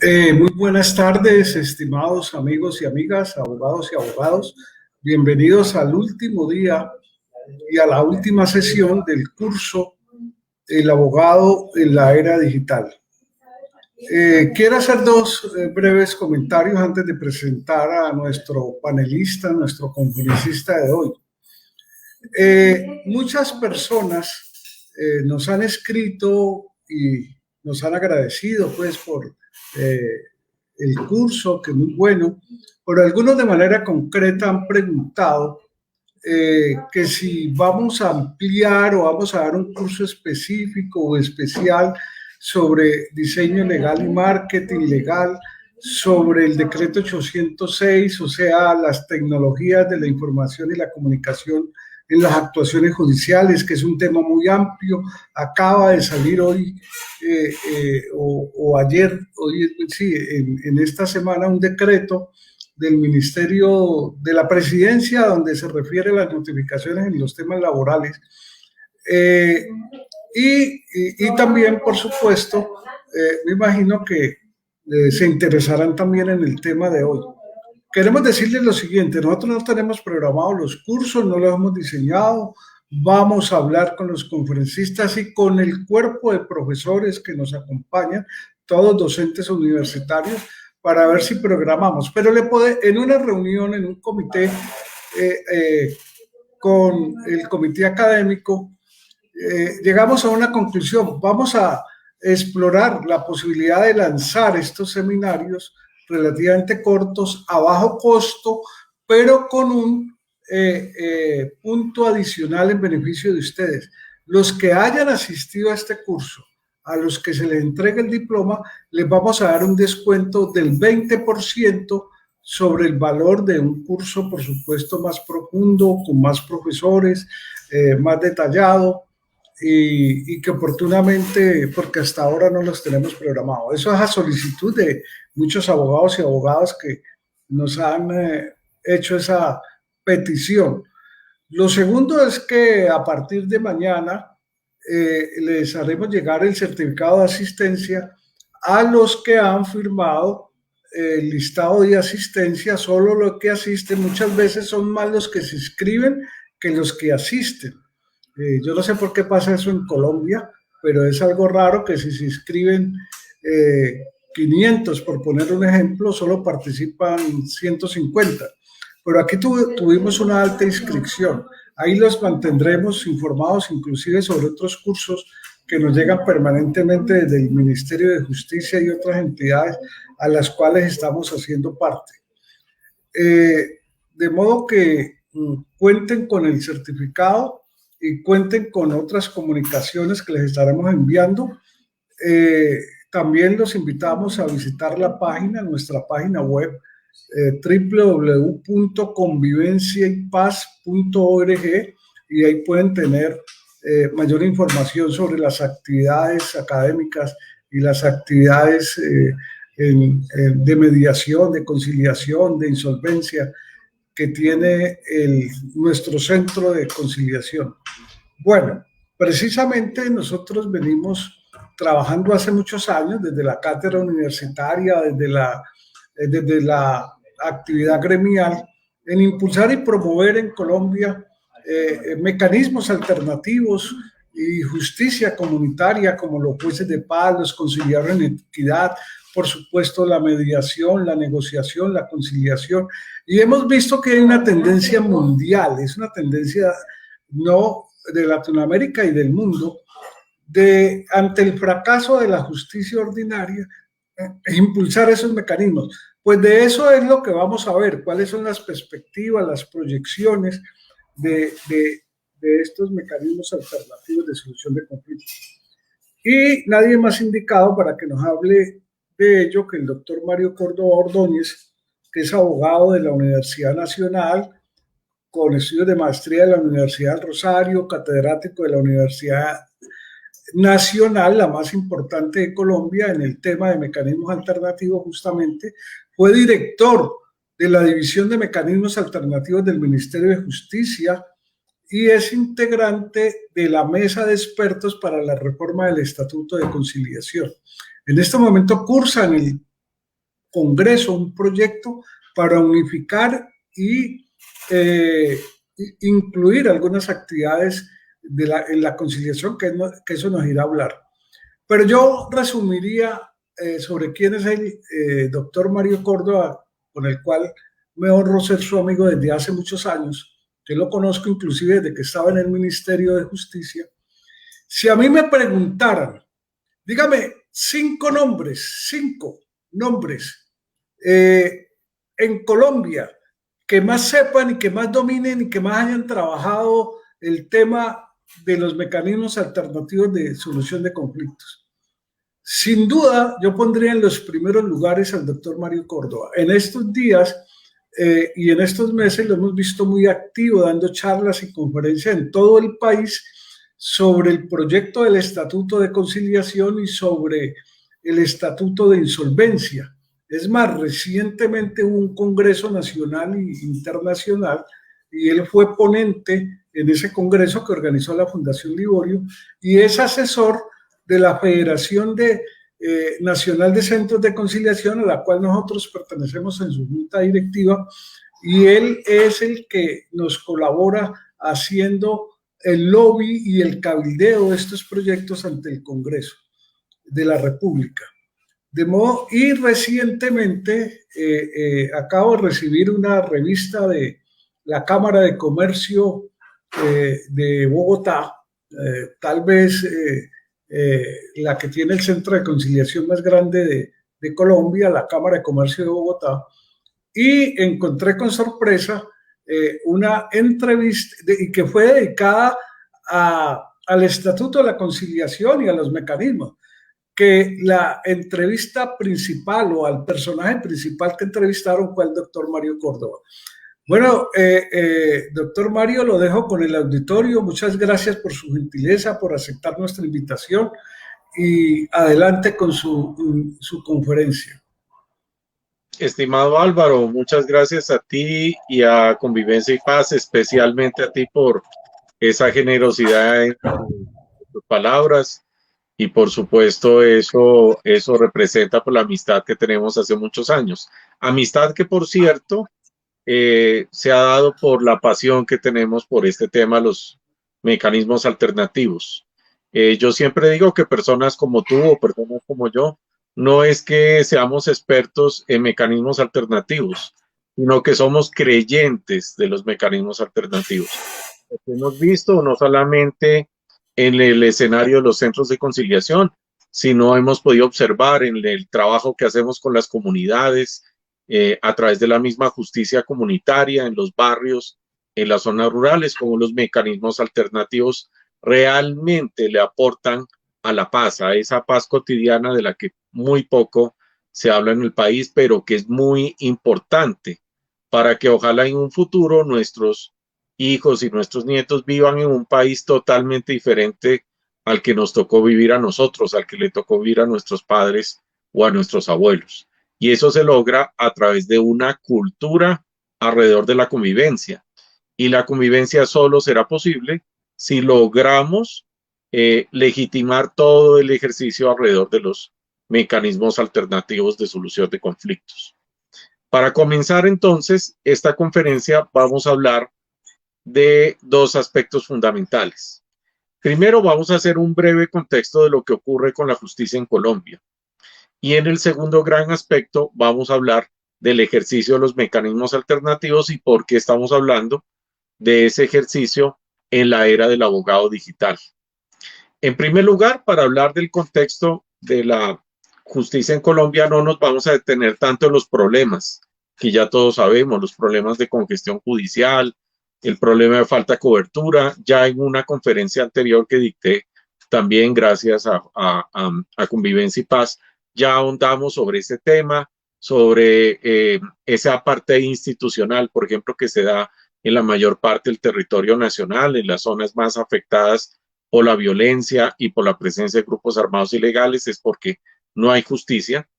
Muy buenas tardes, estimados amigos y amigas, abogados y abogados. Bienvenidos al último día y a la última sesión del curso El abogado en la era digital. Quiero hacer dos breves comentarios antes de presentar a nuestro panelista, nuestro conferencista de hoy. Muchas personas nos han escrito y nos han agradecido pues por el curso, que es muy bueno, pero algunos de manera concreta han preguntado que si vamos a ampliar o vamos a dar un curso específico o especial sobre diseño legal y marketing legal, sobre el decreto 806, o sea, las tecnologías de la información y la comunicación en las actuaciones judiciales, que es un tema muy amplio. Acaba de salir hoy o ayer, hoy, sí, en esta semana un decreto del Ministerio de la Presidencia, donde se refiere a las notificaciones en los temas laborales. Eh, y también, por supuesto, me imagino que se interesarán también en el tema de hoy. Queremos decirles lo siguiente: nosotros no tenemos programados los cursos, no los hemos diseñado. Vamos a hablar con los conferencistas y con el cuerpo de profesores que nos acompañan, todos docentes universitarios, para ver si programamos. Pero en una reunión, en un comité, con el comité académico, llegamos a una conclusión: vamos a explorar la posibilidad de lanzar estos seminarios relativamente cortos, a bajo costo, pero con un punto adicional en beneficio de ustedes. Los que hayan asistido a este curso, a los que se les entregue el diploma, les vamos a dar un descuento del 20% sobre el valor de un curso, por supuesto, más profundo, con más profesores, más detallado, y que oportunamente, porque hasta ahora no los tenemos programados. Eso es a solicitud de muchos abogados y abogadas que nos han hecho esa petición. Lo segundo es que a partir de mañana les haremos llegar el certificado de asistencia a los que han firmado el listado de asistencia. Solo los que asisten, muchas veces son más los que se inscriben que los que asisten. Yo no sé por qué pasa eso en Colombia, pero es algo raro que si se inscriben 500, por poner un ejemplo, solo participan 150. Pero aquí tuvimos una alta inscripción. Ahí los mantendremos informados, inclusive sobre otros cursos que nos llegan permanentemente desde el Ministerio de Justicia y otras entidades a las cuales estamos haciendo parte. De modo que cuenten con el certificado y cuenten con otras comunicaciones que les estaremos enviando. También los invitamos a visitar la página, nuestra página web, www.convivenciaypaz.org, y ahí pueden tener mayor información sobre las actividades académicas y las actividades de mediación, de conciliación, de insolvencia que tiene nuestro centro de conciliación. Bueno, precisamente nosotros venimos trabajando hace muchos años, desde la cátedra universitaria, desde la actividad gremial, en impulsar y promover en Colombia mecanismos alternativos y justicia comunitaria, como los jueces de paz, los conciliadores en equidad, por supuesto la mediación, la negociación, la conciliación. Y hemos visto que hay una tendencia mundial, es una tendencia no de Latinoamérica y del mundo, ante el fracaso de la justicia ordinaria, impulsar esos mecanismos. Pues de eso es lo que vamos a ver, cuáles son las perspectivas, las proyecciones de estos mecanismos alternativos de solución de conflictos. Y nadie más indicado para que nos hable de ello que el doctor Mario Córdoba Ordóñez, que es abogado de la Universidad Nacional, con estudios de maestría de la Universidad del Rosario, catedrático de la Universidad Nacional, la más importante de Colombia en el tema de mecanismos alternativos. Justamente fue director de la División de Mecanismos Alternativos del Ministerio de Justicia y es integrante de la mesa de expertos para la reforma del Estatuto de Conciliación. En este momento cursa en el congreso, un proyecto para unificar y incluir algunas actividades en la conciliación, que eso nos irá a hablar. Pero yo resumiría sobre quién es el doctor Mario Córdoba, con el cual me honro ser su amigo desde hace muchos años. Yo lo conozco inclusive desde que estaba en el Ministerio de Justicia. Si a mí me preguntaran, dígame 5 nombres en Colombia que más sepan y que más dominen y que más hayan trabajado el tema de los mecanismos alternativos de solución de conflictos. Sin duda, yo pondría en los primeros lugares al doctor Mario Córdoba. En estos días y en estos meses lo hemos visto muy activo, dando charlas y conferencias en todo el país sobre el proyecto del Estatuto de Conciliación y sobre el Estatuto de Insolvencia. Es más, recientemente hubo un Congreso Nacional e Internacional y él fue ponente en ese congreso que organizó la Fundación Liborio y es asesor de la Federación Nacional de Centros de Conciliación, a la cual nosotros pertenecemos en su junta directiva, y él es el que nos colabora haciendo el lobby y el cabildeo de estos proyectos ante el Congreso de la República. De modo, y recientemente acabo de recibir una revista de la Cámara de Comercio de Bogotá, tal vez la que tiene el centro de conciliación más grande de Colombia, la Cámara de Comercio de Bogotá, y encontré con sorpresa una entrevista y que fue dedicada al Estatuto de la Conciliación y a los mecanismos, que la entrevista principal o al personaje principal que entrevistaron fue el doctor Mario Córdoba. Bueno, doctor Mario, lo dejo con el auditorio. Muchas gracias por su gentileza, por aceptar nuestra invitación y adelante con su conferencia. Estimado Álvaro, muchas gracias a ti y a Convivencia y Paz, especialmente a ti por esa generosidad en tus palabras y por supuesto eso representa por la amistad que tenemos hace muchos años. Amistad que por cierto se ha dado por la pasión que tenemos por este tema, los mecanismos alternativos. Yo siempre digo que personas como tú o personas como yo, no es que seamos expertos en mecanismos alternativos, sino que somos creyentes de los mecanismos alternativos. Lo que hemos visto no solamente en el escenario de los centros de conciliación, sino hemos podido observar en el trabajo que hacemos con las comunidades, a través de la misma justicia comunitaria, en los barrios, en las zonas rurales, como los mecanismos alternativos realmente le aportan a la paz, a esa paz cotidiana de la que muy poco se habla en el país, pero que es muy importante para que ojalá en un futuro nuestros hijos y nuestros nietos vivan en un país totalmente diferente al que nos tocó vivir a nosotros, al que le tocó vivir a nuestros padres o a nuestros abuelos. Y eso se logra a través de una cultura alrededor de la convivencia. Y la convivencia solo será posible si logramos legitimar todo el ejercicio alrededor de los mecanismos alternativos de solución de conflictos. Para comenzar entonces esta conferencia vamos a hablar de dos aspectos fundamentales. Primero vamos a hacer un breve contexto de lo que ocurre con la justicia en Colombia. Y en el segundo gran aspecto vamos a hablar del ejercicio de los mecanismos alternativos y por qué estamos hablando de ese ejercicio en la era del abogado digital. En primer lugar, para hablar del contexto de la justicia en Colombia, no nos vamos a detener tanto en los problemas, que ya todos sabemos, los problemas de congestión judicial, el problema de falta de cobertura. Ya en una conferencia anterior que dicté, también gracias a Convivencia y Paz, ya ahondamos sobre ese tema, sobre esa parte institucional, por ejemplo, que se da en la mayor parte del territorio nacional, en las zonas más afectadas por la violencia y por la presencia de grupos armados ilegales, es porque no hay justicia.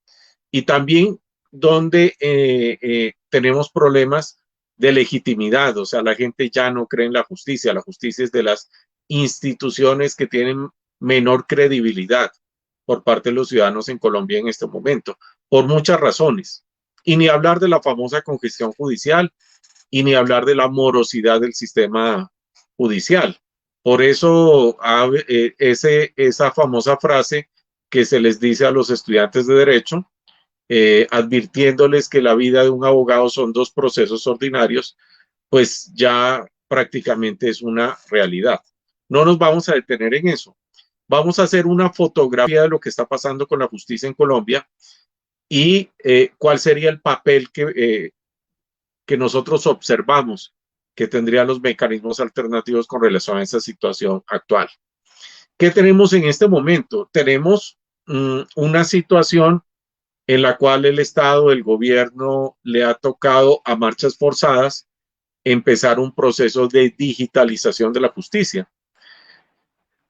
Y también donde tenemos problemas de legitimidad, o sea, la gente ya no cree en la justicia es de las instituciones que tienen menor credibilidad por parte de los ciudadanos en Colombia en este momento. por muchas razones. Y ni hablar de la famosa congestión judicial y ni hablar de la morosidad del sistema judicial. Por eso esa famosa frase que se les dice a los estudiantes de derecho, advirtiéndoles que la vida de un abogado son 2 procesos ordinarios, pues ya prácticamente es una realidad. No nos vamos a detener en eso. Vamos a hacer una fotografía de lo que está pasando con la justicia en Colombia y cuál sería el papel que nosotros observamos que tendrían los mecanismos alternativos con relación a esa situación actual. ¿Qué tenemos en este momento? Tenemos una situación en la cual el Estado, el gobierno, le ha tocado a marchas forzadas empezar un proceso de digitalización de la justicia.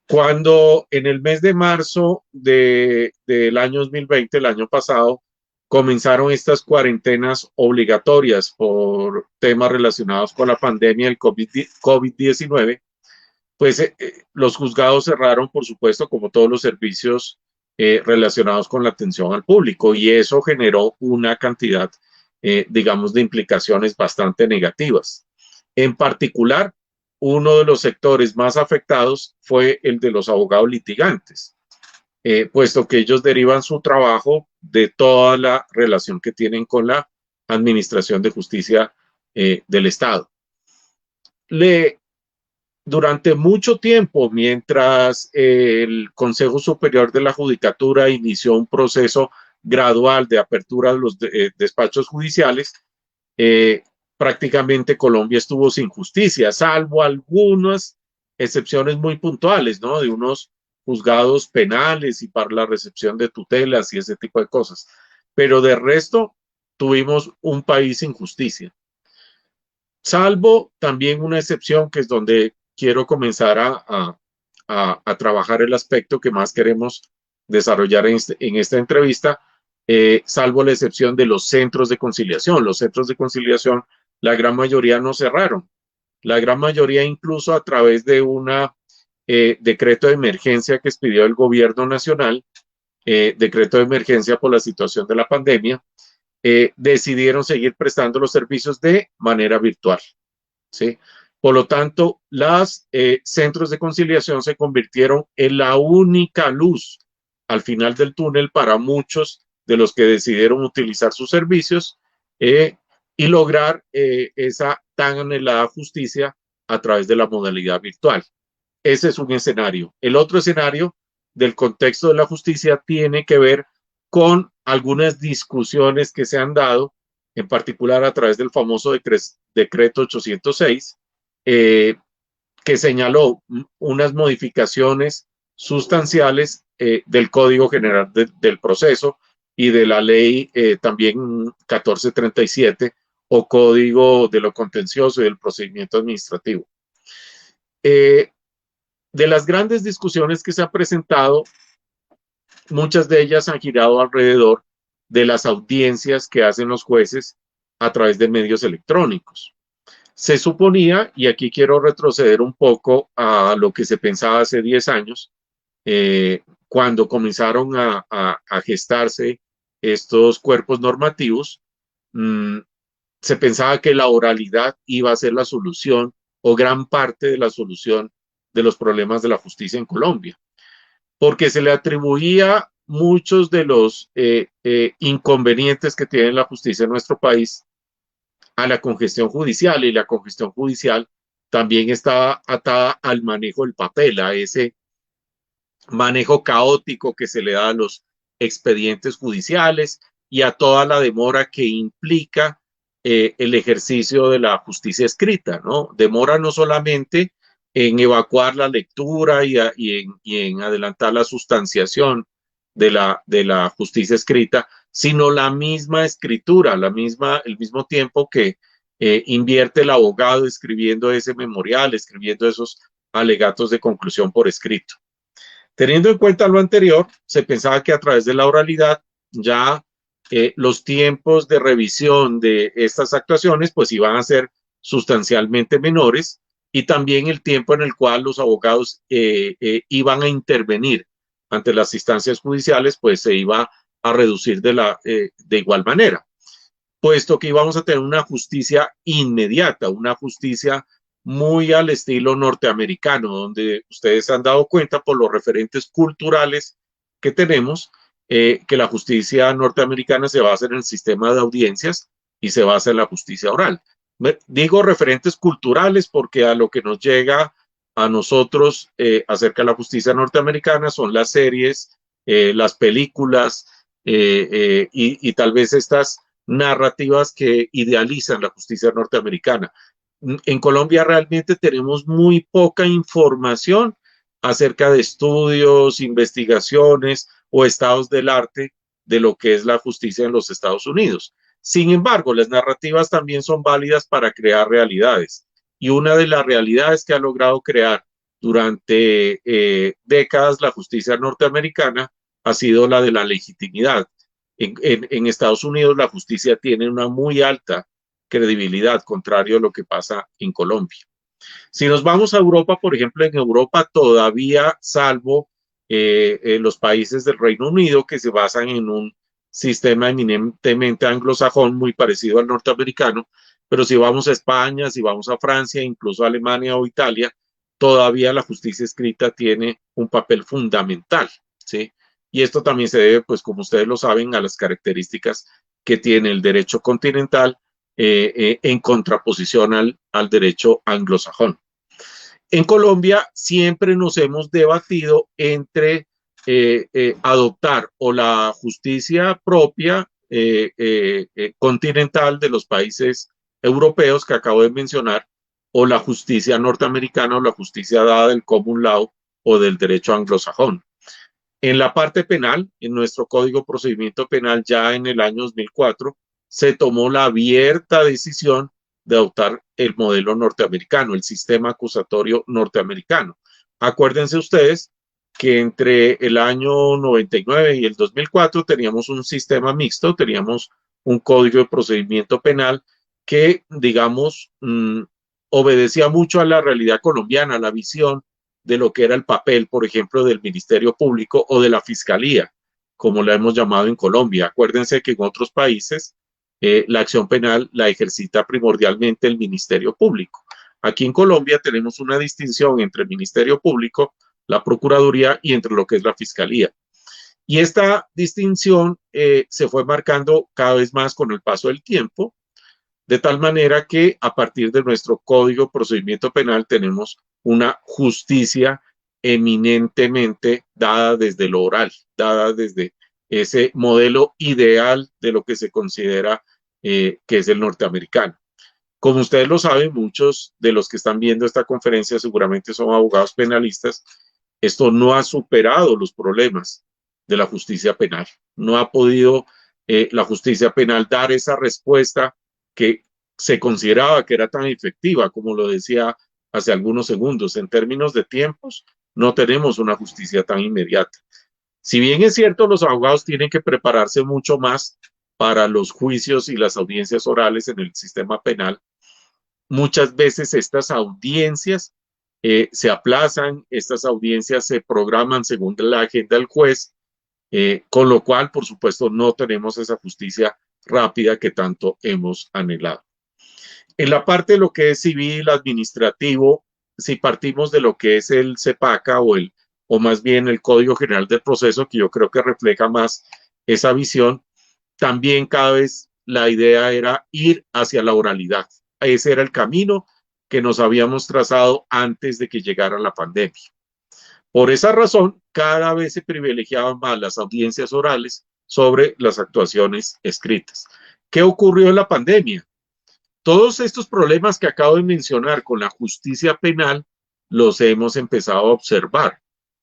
Cuando en el mes de marzo del año 2020, el año pasado, comenzaron estas cuarentenas obligatorias por temas relacionados con la pandemia del COVID-19, pues los juzgados cerraron, por supuesto, como todos los servicios relacionados con la atención al público, y eso generó una cantidad, digamos, de implicaciones bastante negativas. En particular, uno de los sectores más afectados fue el de los abogados litigantes, puesto que ellos derivan su trabajo de toda la relación que tienen con la administración de justicia del Estado. Durante mucho tiempo, mientras el Consejo Superior de la Judicatura inició un proceso gradual de apertura de los despachos judiciales, prácticamente Colombia estuvo sin justicia, salvo algunas excepciones muy puntuales, ¿no? De unos juzgados penales y para la recepción de tutelas y ese tipo de cosas. Pero de resto, tuvimos un país sin justicia. Salvo también una excepción que es donde quiero comenzar a trabajar el aspecto que más queremos desarrollar en esta entrevista, salvo la excepción de los centros de conciliación. Los centros de conciliación, la gran mayoría no cerraron. La gran mayoría, incluso a través de un decreto de emergencia que expidió el gobierno nacional, decreto de emergencia por la situación de la pandemia, decidieron seguir prestando los servicios de manera virtual, ¿sí? Por lo tanto, los centros de conciliación se convirtieron en la única luz al final del túnel para muchos de los que decidieron utilizar sus servicios y lograr esa tan anhelada justicia a través de la modalidad virtual. Ese es un escenario. El otro escenario del contexto de la justicia tiene que ver con algunas discusiones que se han dado, en particular a través del famoso decreto 806, que señaló unas modificaciones sustanciales del Código General del Proceso y de la ley también 1437 o Código de lo Contencioso y del Procedimiento Administrativo. De las grandes discusiones que se han presentado, muchas de ellas han girado alrededor de las audiencias que hacen los jueces a través de medios electrónicos. Se suponía, y aquí quiero retroceder un poco a lo que se pensaba hace 10 años, cuando comenzaron a gestarse estos cuerpos normativos, se pensaba que la oralidad iba a ser la solución o gran parte de la solución de los problemas de la justicia en Colombia, porque se le atribuía muchos de los inconvenientes que tiene la justicia en nuestro país a la congestión judicial, y la congestión judicial también estaba atada al manejo del papel, a ese manejo caótico que se le da a los expedientes judiciales y a toda la demora que implica el ejercicio de la justicia escrita, ¿no? Demora no solamente en evacuar la lectura y en adelantar la sustanciación de la justicia escrita, sino la misma escritura, el mismo tiempo que invierte el abogado escribiendo ese memorial, escribiendo esos alegatos de conclusión por escrito. Teniendo en cuenta lo anterior, se pensaba que a través de la oralidad ya los tiempos de revisión de estas actuaciones pues iban a ser sustancialmente menores, y también el tiempo en el cual los abogados iban a intervenir ante las instancias judiciales pues se iba a reducir de igual manera, puesto que íbamos a tener una justicia inmediata, una justicia muy al estilo norteamericano, donde ustedes se han dado cuenta por los referentes culturales que tenemos, que la justicia norteamericana se basa en el sistema de audiencias y se basa en la justicia oral. Digo referentes culturales porque a lo que nos llega a nosotros acerca de la justicia norteamericana son las series, las películas y tal vez estas narrativas que idealizan la justicia norteamericana. En Colombia realmente tenemos muy poca información acerca de estudios, investigaciones o estados del arte de lo que es la justicia en los Estados Unidos. Sin embargo, las narrativas también son válidas para crear realidades. Y una de las realidades que ha logrado crear durante décadas la justicia norteamericana ha sido la de la legitimidad. En Estados Unidos la justicia tiene una muy alta credibilidad, contrario a lo que pasa en Colombia. Si nos vamos a Europa, por ejemplo, en Europa todavía, salvo los países del Reino Unido que se basan en un sistema eminentemente anglosajón muy parecido al norteamericano, pero si vamos a España, si vamos a Francia, incluso a Alemania o Italia, todavía la justicia escrita tiene un papel fundamental, ¿sí? Y esto también se debe, pues como ustedes lo saben, a las características que tiene el derecho continental en contraposición al derecho anglosajón. En Colombia siempre nos hemos debatido entre adoptar o la justicia propia continental de los países europeos que acabo de mencionar, o la justicia norteamericana o la justicia dada del common law o del derecho anglosajón. En la parte penal, en nuestro Código de Procedimiento Penal, ya en el año 2004, se tomó la abierta decisión de adoptar el modelo norteamericano, el sistema acusatorio norteamericano. Acuérdense ustedes que entre el año 99 y el 2004 teníamos un sistema mixto, teníamos un Código de Procedimiento Penal que, digamos, obedecía mucho a la realidad colombiana, a la visión de lo que era el papel, por ejemplo, del Ministerio Público o de la Fiscalía, como la hemos llamado en Colombia. Acuérdense que en otros países la acción penal la ejercita primordialmente el Ministerio Público. Aquí en Colombia tenemos una distinción entre el Ministerio Público, la Procuraduría y entre lo que es la Fiscalía. Y esta distinción se fue marcando cada vez más con el paso del tiempo, de tal manera que a partir de nuestro Código de Procedimiento Penal tenemos una justicia eminentemente dada desde lo oral, dada desde ese modelo ideal de lo que se considera que es el norteamericano. Como ustedes lo saben, muchos de los que están viendo esta conferencia seguramente son abogados penalistas. Esto no ha superado los problemas de la justicia penal. No ha podido la justicia penal dar esa respuesta que se consideraba que era tan efectiva, como lo decía hace algunos segundos. En términos de tiempos, no tenemos una justicia tan inmediata. Si bien es cierto, los abogados tienen que prepararse mucho más para los juicios y las audiencias orales en el sistema penal, muchas veces estas audiencias se aplazan, estas audiencias se programan según la agenda del juez, con lo cual, por supuesto, no tenemos esa justicia rápida que tanto hemos anhelado. En la parte de lo que es civil, administrativo, si partimos de lo que es el CEPACA o más bien el Código General del Proceso, que yo creo que refleja más esa visión, también cada vez la idea era ir hacia la oralidad. Ese era el camino que nos habíamos trazado antes de que llegara la pandemia. Por esa razón, cada vez se privilegiaban más las audiencias orales sobre las actuaciones escritas. ¿Qué ocurrió en la pandemia? Todos estos problemas que acabo de mencionar con la justicia penal los hemos empezado a observar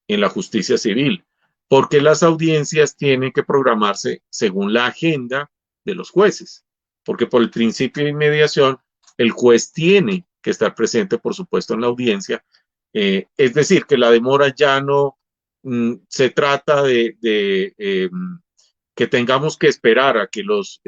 en la justicia civil, porque las audiencias tienen que programarse según la agenda de los jueces, porque por el principio de inmediación el juez tiene que estar presente, por supuesto, en la audiencia. Es decir, que la demora ya no se trata de que tengamos que esperar a que los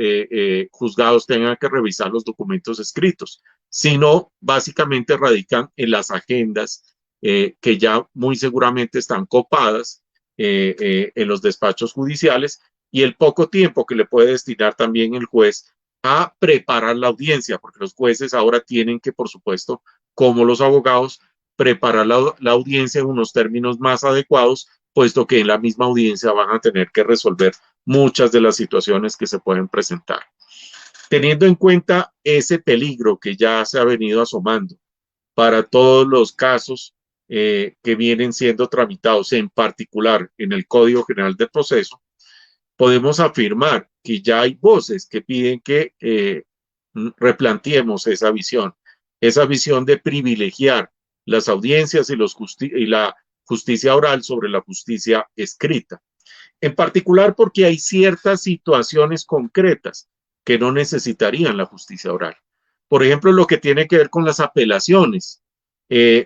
juzgados tengan que revisar los documentos escritos, sino básicamente radican en las agendas que ya muy seguramente están copadas en los despachos judiciales y el poco tiempo que le puede destinar también el juez a preparar la audiencia, porque los jueces ahora tienen que, por supuesto, como los abogados, preparar la audiencia en unos términos más adecuados, puesto que en la misma audiencia van a tener que resolver muchas de las situaciones que se pueden presentar. Teniendo en cuenta ese peligro que ya se ha venido asomando para todos los casos que vienen siendo tramitados, en particular en el Código General del Proceso, podemos afirmar que ya hay voces que piden que replanteemos esa visión de privilegiar las audiencias y la justicia oral sobre la justicia escrita. En particular porque hay ciertas situaciones concretas que no necesitarían la justicia oral. Por ejemplo, lo que tiene que ver con las apelaciones.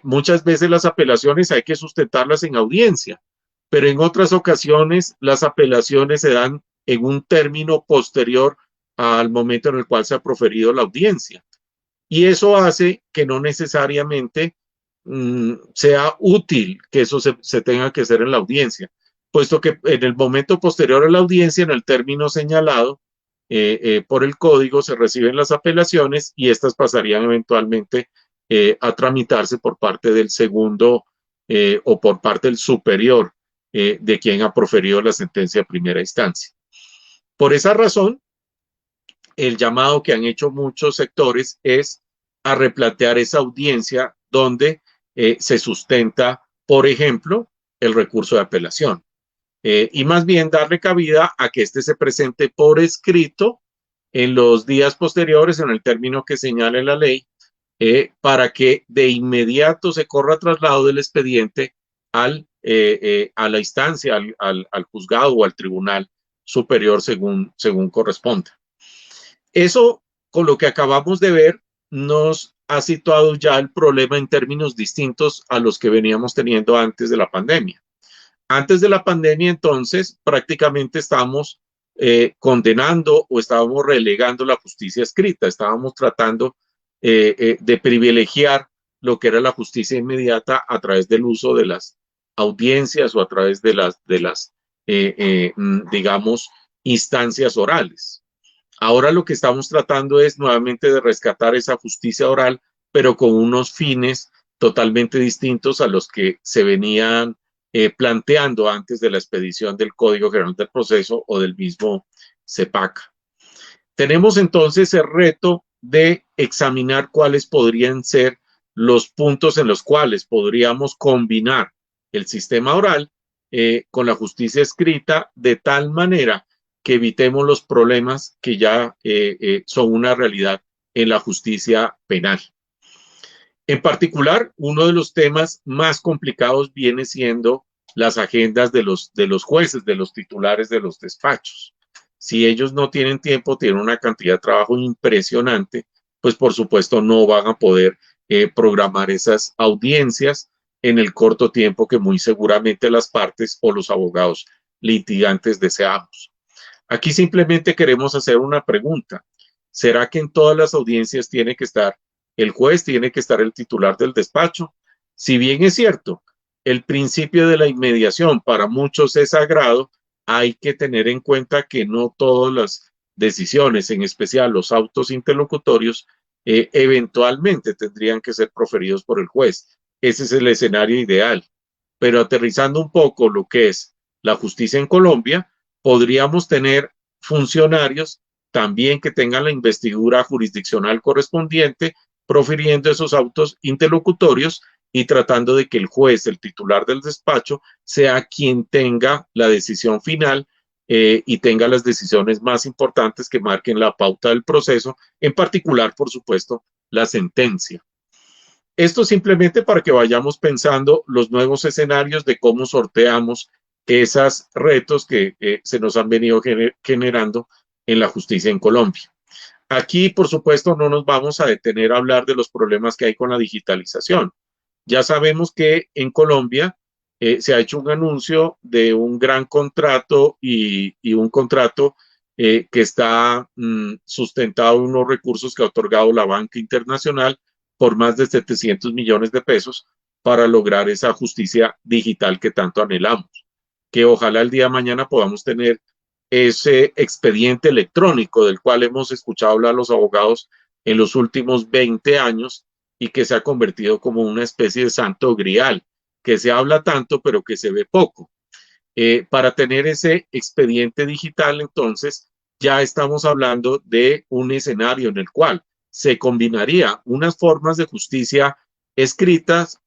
Muchas veces las apelaciones hay que sustentarlas en audiencia, pero en otras ocasiones las apelaciones se dan en un término posterior al momento en el cual se ha proferido la audiencia. Y eso hace que no necesariamente sea útil que eso se tenga que hacer en la audiencia, puesto que en el momento posterior a la audiencia, en el término señalado por el código, se reciben las apelaciones y estas pasarían eventualmente a tramitarse por parte del segundo o por parte del superior de quien ha proferido la sentencia de primera instancia. Por esa razón, el llamado que han hecho muchos sectores es a replantear esa audiencia donde se sustenta, por ejemplo, el recurso de apelación. Y más bien darle cabida a que éste se presente por escrito en los días posteriores, en el término que señale la ley, para que de inmediato se corra traslado del expediente a la instancia, al juzgado o al tribunal superior según corresponda. Eso, con lo que acabamos de ver, nos ha situado ya el problema en términos distintos a los que veníamos teniendo antes de la pandemia. Antes de la pandemia, entonces, prácticamente estábamos condenando o estábamos relegando la justicia escrita, estábamos tratando de privilegiar lo que era la justicia inmediata a través del uso de las audiencias o a través de las digamos, instancias orales. Ahora lo que estamos tratando es nuevamente de rescatar esa justicia oral, pero con unos fines totalmente distintos a los que se venían planteando antes de la expedición del Código General del Proceso o del mismo CEPAC. Tenemos entonces el reto de examinar cuáles podrían ser los puntos en los cuales podríamos combinar el sistema oral con la justicia escrita de tal manera que evitemos los problemas que ya son una realidad en la justicia penal. En particular, uno de los temas más complicados viene siendo las agendas de los jueces, de los titulares de los despachos. Si ellos no tienen tiempo, tienen una cantidad de trabajo impresionante, pues por supuesto no van a poder programar esas audiencias en el corto tiempo que muy seguramente las partes o los abogados litigantes deseamos. Aquí simplemente queremos hacer una pregunta. ¿Será que en todas las audiencias tiene que estar el juez, tiene que estar el titular del despacho? Si bien es cierto, el principio de la inmediación para muchos es sagrado, hay que tener en cuenta que no todas las decisiones, en especial los autos interlocutorios, eventualmente tendrían que ser proferidos por el juez. Ese es el escenario ideal. Pero aterrizando un poco lo que es la justicia en Colombia, podríamos tener funcionarios también que tengan la investidura jurisdiccional correspondiente, profiriendo esos autos interlocutorios y tratando de que el juez, el titular del despacho, sea quien tenga la decisión final y tenga las decisiones más importantes que marquen la pauta del proceso, en particular, por supuesto, la sentencia. Esto simplemente para que vayamos pensando los nuevos escenarios de cómo sorteamos esos retos que se nos han venido generando en la justicia en Colombia. Aquí, por supuesto, no nos vamos a detener a hablar de los problemas que hay con la digitalización. Ya sabemos que en Colombia se ha hecho un anuncio de un gran contrato y un contrato que está sustentado en unos recursos que ha otorgado la banca internacional por más de 700 millones de pesos para lograr esa justicia digital que tanto anhelamos. Que ojalá el día de mañana podamos tener ese expediente electrónico del cual hemos escuchado hablar los abogados en los últimos 20 años y que se ha convertido como una especie de santo grial, que se habla tanto pero que se ve poco. Para tener ese expediente digital, entonces, ya estamos hablando de un escenario en el cual se combinaría unas formas de justicia escritas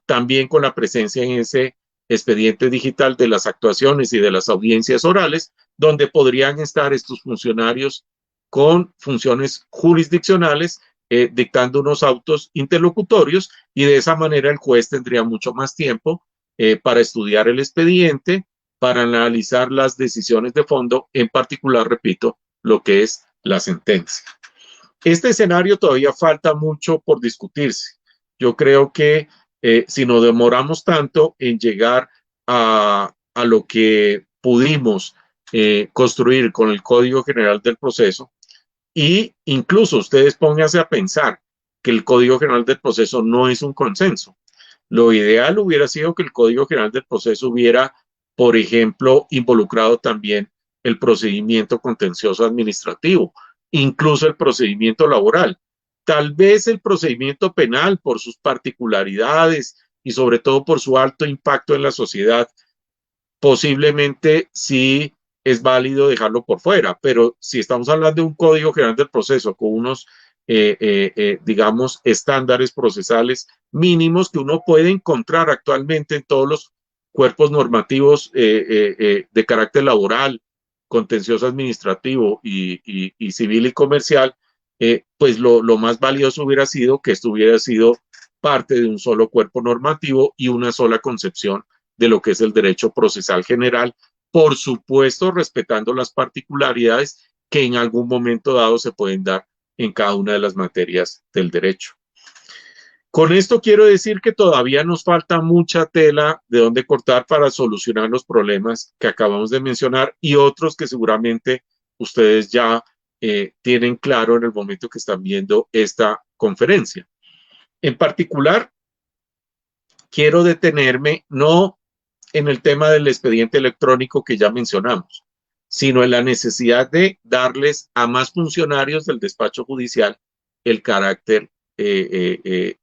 también con la presencia en ese expediente digital de las actuaciones y de las audiencias orales, donde podrían estar estos funcionarios con funciones jurisdiccionales dictando unos autos interlocutorios, y de esa manera el juez tendría mucho más tiempo para estudiar el expediente, para analizar las decisiones de fondo, en particular, repito, lo que es la sentencia. Este escenario todavía falta mucho por discutirse. Yo creo que si nos demoramos tanto en llegar a lo que pudimos construir con el Código General del Proceso, y incluso ustedes pónganse a pensar que el Código General del Proceso no es un consenso. Lo ideal hubiera sido que el Código General del Proceso hubiera, por ejemplo, involucrado también el procedimiento contencioso administrativo, incluso el procedimiento laboral. Tal vez el procedimiento penal, por sus particularidades y sobre todo por su alto impacto en la sociedad, posiblemente sí es válido dejarlo por fuera, pero si estamos hablando de un Código General del Proceso con unos, digamos, estándares procesales mínimos que uno puede encontrar actualmente en todos los cuerpos normativos de carácter laboral, contencioso administrativo y civil y comercial, pues lo más valioso hubiera sido que esto hubiera sido parte de un solo cuerpo normativo y una sola concepción de lo que es el derecho procesal general, por supuesto respetando las particularidades que en algún momento dado se pueden dar en cada una de las materias del derecho. Con esto quiero decir que todavía nos falta mucha tela de dónde cortar para solucionar los problemas que acabamos de mencionar y otros que seguramente ustedes ya tienen claro en el momento que están viendo esta conferencia. En particular, quiero detenerme no en el tema del expediente electrónico que ya mencionamos, sino en la necesidad de darles a más funcionarios del despacho judicial el carácter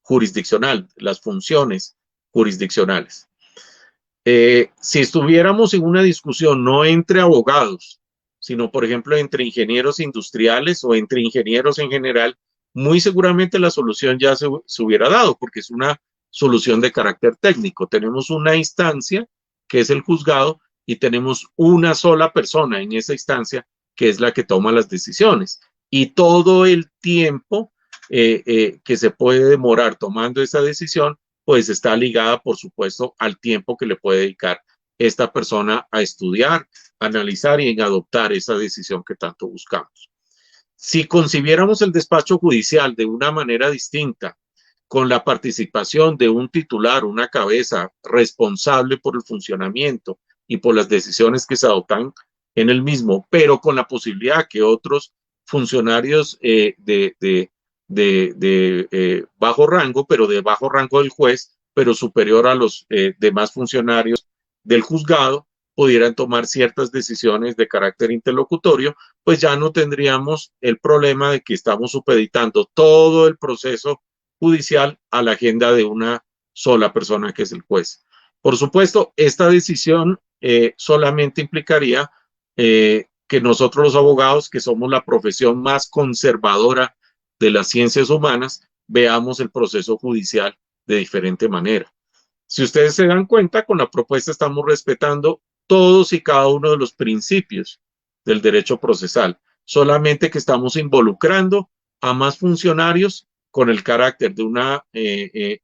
jurisdiccional, las funciones jurisdiccionales. Si estuviéramos en una discusión no entre abogados, sino por ejemplo entre ingenieros industriales o entre ingenieros en general, muy seguramente la solución ya se hubiera dado, porque es una solución de carácter técnico. Tenemos una instancia que es el juzgado y tenemos una sola persona en esa instancia que es la que toma las decisiones, y todo el tiempo que se puede demorar tomando esa decisión pues está ligada por supuesto al tiempo que le puede dedicar esta persona a estudiar, analizar y en adoptar esa decisión que tanto buscamos. Si concibiéramos el despacho judicial de una manera distinta, con la participación de un titular, una cabeza responsable por el funcionamiento y por las decisiones que se adoptan en el mismo, pero con la posibilidad que otros funcionarios bajo rango, pero de bajo rango del juez, pero superior a los demás funcionarios del juzgado, pudieran tomar ciertas decisiones de carácter interlocutorio, pues ya no tendríamos el problema de que estamos supeditando todo el proceso judicial a la agenda de una sola persona que es el juez. Por supuesto, esta decisión solamente implicaría que nosotros los abogados, que somos la profesión más conservadora de las ciencias humanas, veamos el proceso judicial de diferente manera. Si ustedes se dan cuenta, con la propuesta estamos respetando todos y cada uno de los principios del derecho procesal, solamente que estamos involucrando a más funcionarios con el carácter de una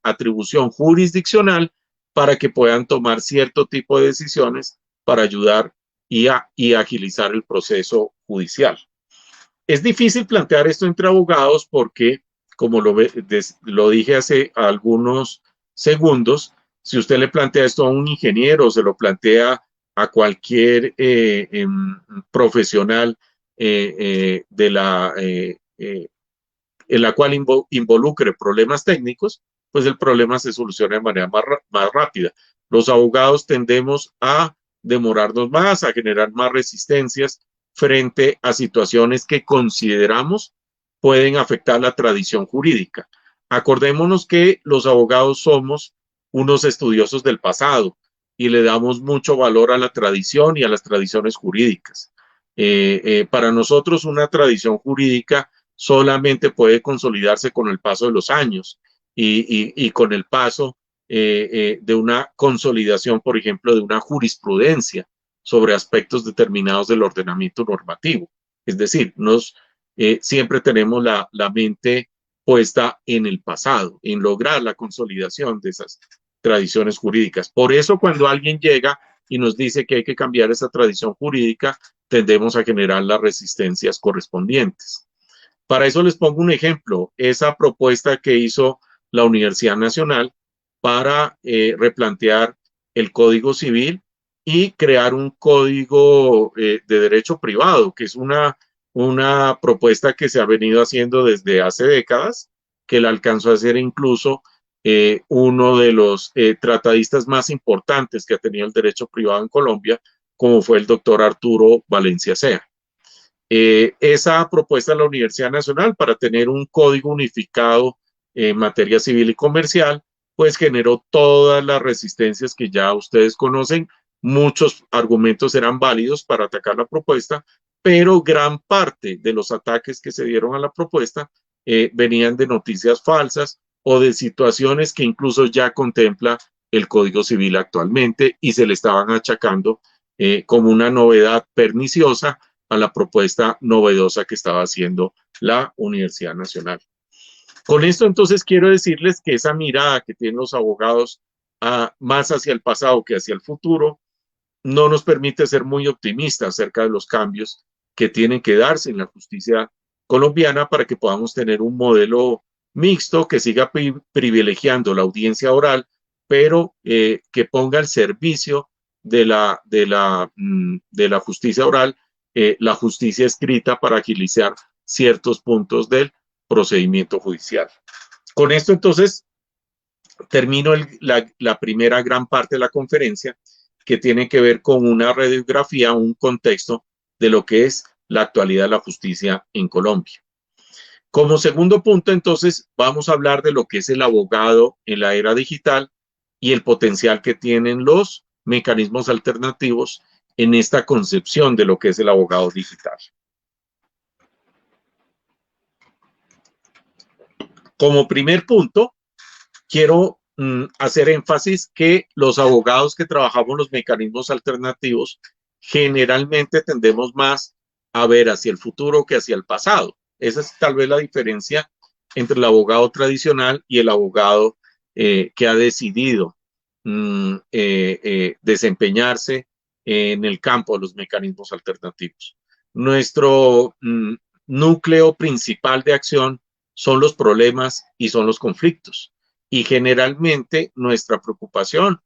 atribución jurisdiccional para que puedan tomar cierto tipo de decisiones para ayudar y agilizar el proceso judicial. Es difícil plantear esto entre abogados porque, como lo dije hace algunos segundos, si usted le plantea esto a un ingeniero, se lo plantea a cualquier profesional en la cual involucre problemas técnicos, pues el problema se soluciona de manera más rápida. Los abogados tendemos a demorarnos más, a generar más resistencias frente a situaciones que consideramos pueden afectar la tradición jurídica. Acordémonos que los abogados somos unos estudiosos del pasado y le damos mucho valor a la tradición y a las tradiciones jurídicas. Para nosotros una tradición jurídica solamente puede consolidarse con el paso de los años y con el paso de una consolidación, por ejemplo, de una jurisprudencia sobre aspectos determinados del ordenamiento normativo. Es decir, siempre tenemos la mente puesta en el pasado, en lograr la consolidación de esas tradiciones jurídicas. Por eso cuando alguien llega y nos dice que hay que cambiar esa tradición jurídica, tendemos a generar las resistencias correspondientes. Para eso les pongo un ejemplo, esa propuesta que hizo la Universidad Nacional para replantear el Código Civil y crear un código de derecho privado, que es una propuesta que se ha venido haciendo desde hace décadas, que la alcanzó a hacer incluso uno de los tratadistas más importantes que ha tenido el derecho privado en Colombia, como fue el doctor Arturo Valencia Sea. Esa propuesta de la Universidad Nacional para tener un código unificado en materia civil y comercial, pues generó todas las resistencias que ya ustedes conocen. Muchos argumentos eran válidos para atacar la propuesta, pero gran parte de los ataques que se dieron a la propuesta venían de noticias falsas o de situaciones que incluso ya contempla el Código Civil actualmente y se le estaban achacando como una novedad perniciosa a la propuesta novedosa que estaba haciendo la Universidad Nacional. Con esto entonces quiero decirles que esa mirada que tienen los abogados más hacia el pasado que hacia el futuro no nos permite ser muy optimistas acerca de los cambios que tienen que darse en la justicia colombiana para que podamos tener un modelo mixto que siga privilegiando la audiencia oral, pero que ponga al servicio de la justicia oral la justicia escrita para agilizar ciertos puntos del procedimiento judicial. Con esto entonces termino la primera gran parte de la conferencia, que tiene que ver con una radiografía, un contexto de lo que es la actualidad de la justicia en Colombia. Como segundo punto, entonces, vamos a hablar de lo que es el abogado en la era digital y el potencial que tienen los mecanismos alternativos en esta concepción de lo que es el abogado digital. Como primer punto, quiero hacer énfasis que los abogados que trabajamos los mecanismos alternativos generalmente tendemos más a ver hacia el futuro que hacia el pasado. Esa es tal vez la diferencia entre el abogado tradicional y el abogado que ha decidido desempeñarse en el campo de los mecanismos alternativos. Nuestro núcleo principal de acción son los problemas y son los conflictos. Y generalmente nuestra preocupación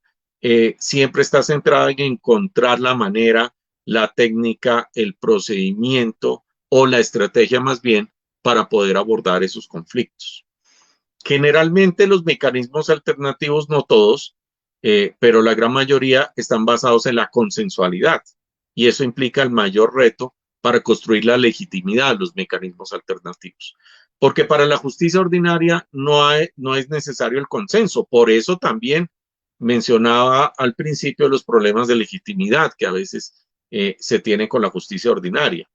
siempre está centrada en encontrar la manera, la técnica, el procedimiento o la estrategia más bien para poder abordar esos conflictos. Generalmente los mecanismos alternativos, no todos, pero la gran mayoría están basados en la consensualidad y eso implica el mayor reto para construir la legitimidad de los mecanismos alternativos. Porque para la justicia ordinaria no es necesario el consenso. Por eso también mencionaba al principio los problemas de legitimidad que a veces se tienen con la justicia ordinaria.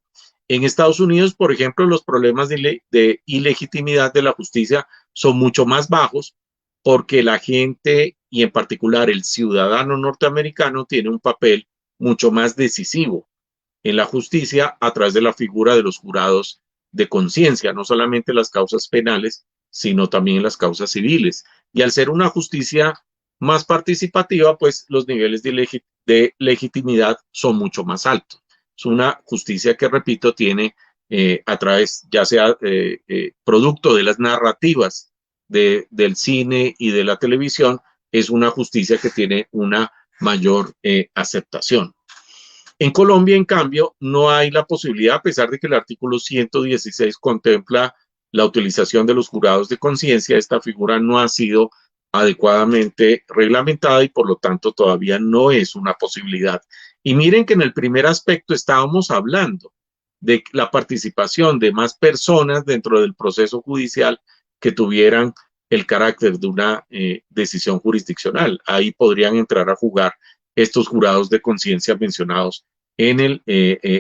En Estados Unidos, por ejemplo, los problemas de ilegitimidad de la justicia son mucho más bajos porque la gente y en particular el ciudadano norteamericano tiene un papel mucho más decisivo en la justicia a través de la figura de los jurados de conciencia, no solamente las causas penales, sino también las causas civiles. Y al ser una justicia más participativa, pues los niveles de legitimidad son mucho más altos. Es una justicia que, repito, tiene a través, ya sea producto de las narrativas del cine y de la televisión, es una justicia que tiene una mayor aceptación. En Colombia, en cambio, no hay la posibilidad, a pesar de que el artículo 116 contempla la utilización de los jurados de conciencia, esta figura no ha sido adecuadamente reglamentada y por lo tanto todavía no es una posibilidad. Y miren que en el primer aspecto estábamos hablando de la participación de más personas dentro del proceso judicial que tuvieran el carácter de una decisión jurisdiccional. Ahí podrían entrar a jugar estos jurados de conciencia mencionados en el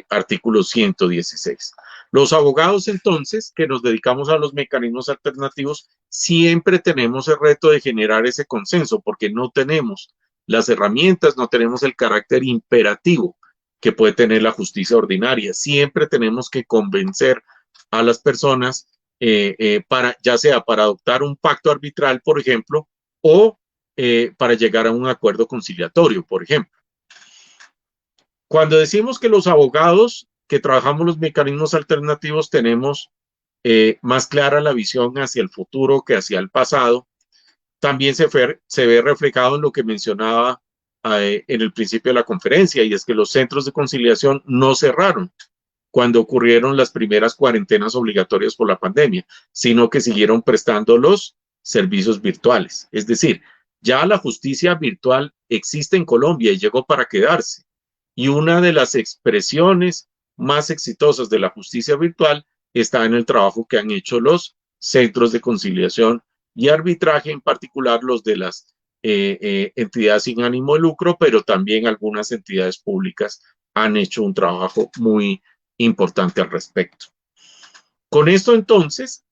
artículo 116. Los abogados, entonces, que nos dedicamos a los mecanismos alternativos, siempre tenemos el reto de generar ese consenso, porque no tenemos las herramientas, no tenemos el carácter imperativo que puede tener la justicia ordinaria. Siempre tenemos que convencer a las personas ya sea para adoptar un pacto arbitral, por ejemplo, o para llegar a un acuerdo conciliatorio, por ejemplo. Cuando decimos que los abogados que trabajamos los mecanismos alternativos tenemos más clara la visión hacia el futuro que hacia el pasado, también se ve reflejado en lo que mencionaba en el principio de la conferencia, y es que los centros de conciliación no cerraron cuando ocurrieron las primeras cuarentenas obligatorias por la pandemia, sino que siguieron prestando los servicios virtuales. Es decir, ya la justicia virtual existe en Colombia y llegó para quedarse. Y una de las expresiones más exitosas de la justicia virtual está en el trabajo que han hecho los centros de conciliación y arbitraje, en particular los de las entidades sin ánimo de lucro, pero también algunas entidades públicas han hecho un trabajo muy importante al respecto. Con esto, entonces,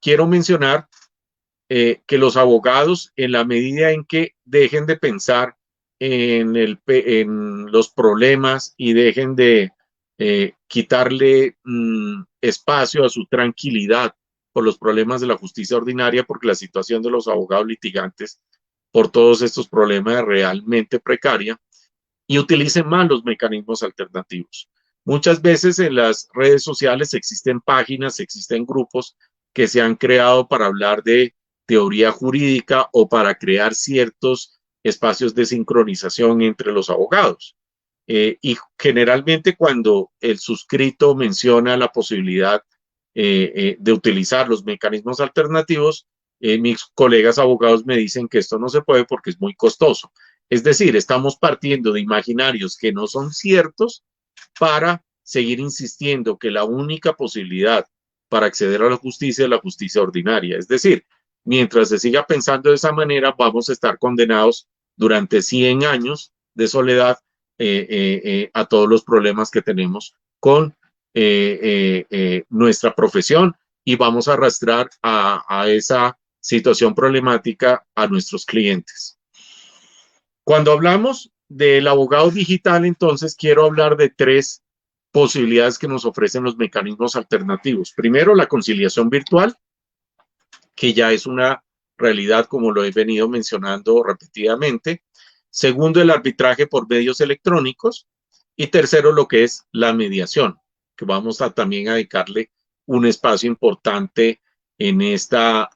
quiero mencionar que los abogados, en la medida en que dejen de pensar en los problemas y dejen de quitarle espacio a su tranquilidad por los problemas de la justicia ordinaria, porque la situación de los abogados litigantes por todos estos problemas es realmente precaria, y utilicen más los mecanismos alternativos. Muchas veces en las redes sociales existen páginas, existen grupos que se han creado para hablar de teoría jurídica o para crear ciertos espacios de sincronización entre los abogados. Y generalmente cuando el suscrito menciona la posibilidad de utilizar los mecanismos alternativos, mis colegas abogados me dicen que esto no se puede porque es muy costoso. Es decir, estamos partiendo de imaginarios que no son ciertos para seguir insistiendo que la única posibilidad para acceder a la justicia es la justicia ordinaria. Es decir, mientras se siga pensando de esa manera, vamos a estar condenados durante 100 años de soledad a todos los problemas que tenemos con nuestra profesión, y vamos a arrastrar a esa situación problemática a nuestros clientes. Cuando hablamos del abogado digital, entonces quiero hablar de 3 posibilidades que nos ofrecen los mecanismos alternativos. Primero, la conciliación virtual, que ya es una realidad, como lo he venido mencionando repetidamente. Segundo, el arbitraje por medios electrónicos. Y tercero, lo que es la mediación, que vamos a también a dedicarle un espacio importante en esta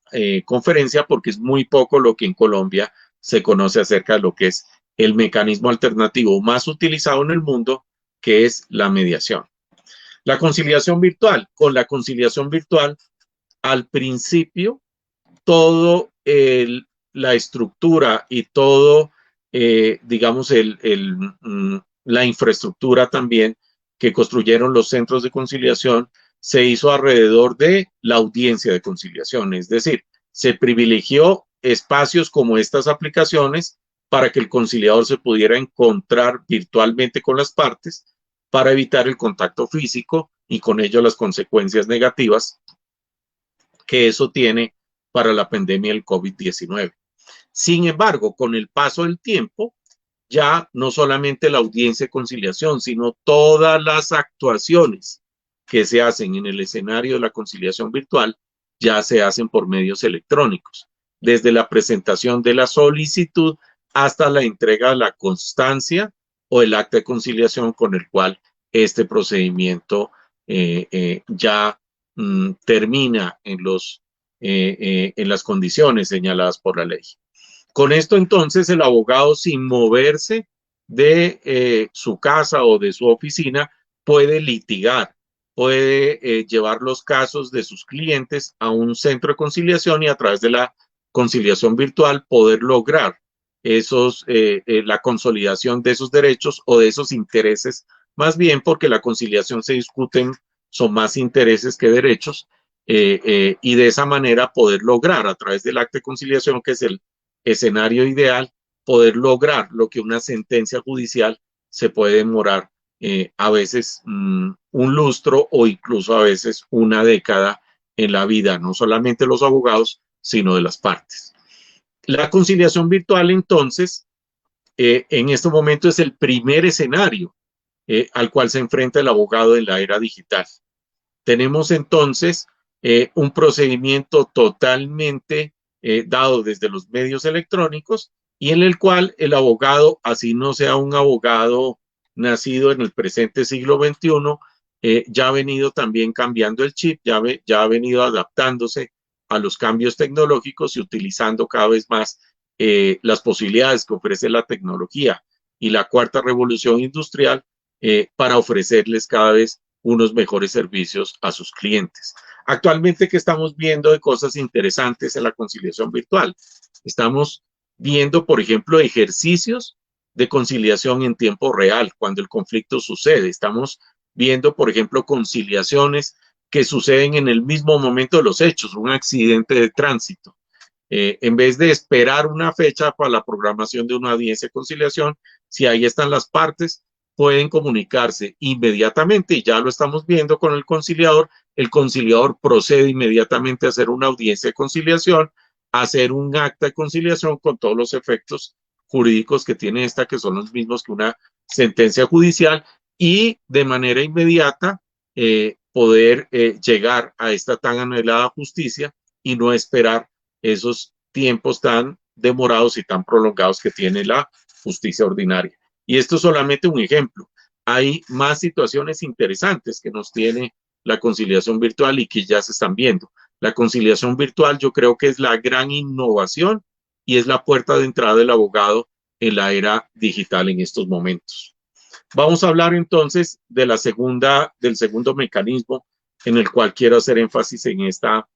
conferencia, porque es muy poco lo que en Colombia se conoce acerca de lo que es el mecanismo alternativo más utilizado en el mundo, que es la mediación. La conciliación virtual. Con la conciliación virtual, al principio, todo la estructura y todo, digamos, la infraestructura también que construyeron los centros de conciliación se hizo alrededor de la audiencia de conciliación. Es decir, se privilegió espacios como estas aplicaciones para que el conciliador se pudiera encontrar virtualmente con las partes para evitar el contacto físico y con ello las consecuencias negativas que eso tiene para la pandemia del COVID-19. Sin embargo, con el paso del tiempo, ya no solamente la audiencia de conciliación, sino todas las actuaciones que se hacen en el escenario de la conciliación virtual ya se hacen por medios electrónicos, desde la presentación de la solicitud hasta la entrega de la constancia o el acta de conciliación con el cual este procedimiento ya termina en las condiciones señaladas por la ley. Con esto, entonces, el abogado, sin moverse de su casa o de su oficina, puede litigar, puede llevar los casos de sus clientes a un centro de conciliación y a través de la conciliación virtual poder lograr la consolidación de esos derechos o de esos intereses, más bien porque la conciliación se discuten, son más intereses que derechos, y de esa manera poder lograr a través del acto de conciliación, que es el escenario ideal, poder lograr lo que una sentencia judicial se puede demorar a veces un lustro o incluso a veces una década en la vida, no solamente de los abogados, sino de las partes. La conciliación virtual, entonces, en este momento es el primer escenario al cual se enfrenta el abogado en la era digital. Tenemos entonces un procedimiento totalmente dado desde los medios electrónicos y en el cual el abogado, así no sea un abogado nacido en el presente siglo XXI, ya ha venido también cambiando el chip, ya ha venido adaptándose a los cambios tecnológicos y utilizando cada vez más las posibilidades que ofrece la tecnología y la cuarta revolución industrial para ofrecerles cada vez unos mejores servicios a sus clientes. Actualmente, ¿qué estamos viendo de cosas interesantes en la conciliación virtual? Estamos viendo, por ejemplo, ejercicios de conciliación en tiempo real, cuando el conflicto sucede. Estamos viendo, por ejemplo, conciliaciones que suceden en el mismo momento de los hechos, un accidente de tránsito. En vez de esperar una fecha para la programación de una audiencia de conciliación, si ahí están las partes, pueden comunicarse inmediatamente y ya lo estamos viendo con el conciliador procede inmediatamente a hacer una audiencia de conciliación, a hacer un acta de conciliación con todos los efectos jurídicos que tiene esta, que son los mismos que una sentencia judicial, y de manera inmediata poder llegar a esta tan anhelada justicia y no esperar esos tiempos tan demorados y tan prolongados que tiene la justicia ordinaria. Y esto es solamente un ejemplo. Hay más situaciones interesantes que nos tiene la conciliación virtual y que ya se están viendo. La conciliación virtual yo creo que es la gran innovación y es la puerta de entrada del abogado en la era digital en estos momentos. Vamos a hablar entonces de del segundo mecanismo en el cual quiero hacer énfasis en esta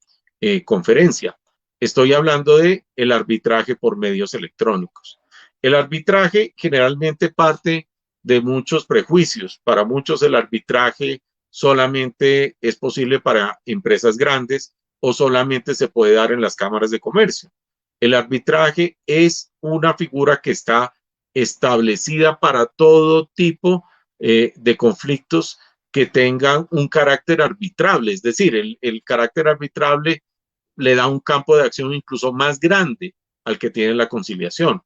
conferencia. Estoy hablando de el arbitraje por medios electrónicos. El arbitraje generalmente parte de muchos prejuicios. Para muchos el arbitraje solamente es posible para empresas grandes o solamente se puede dar en las cámaras de comercio. El arbitraje es una figura que está establecida para todo tipo de conflictos que tengan un carácter arbitrable. Es decir, el carácter arbitrable le da un campo de acción incluso más grande al que tiene la conciliación.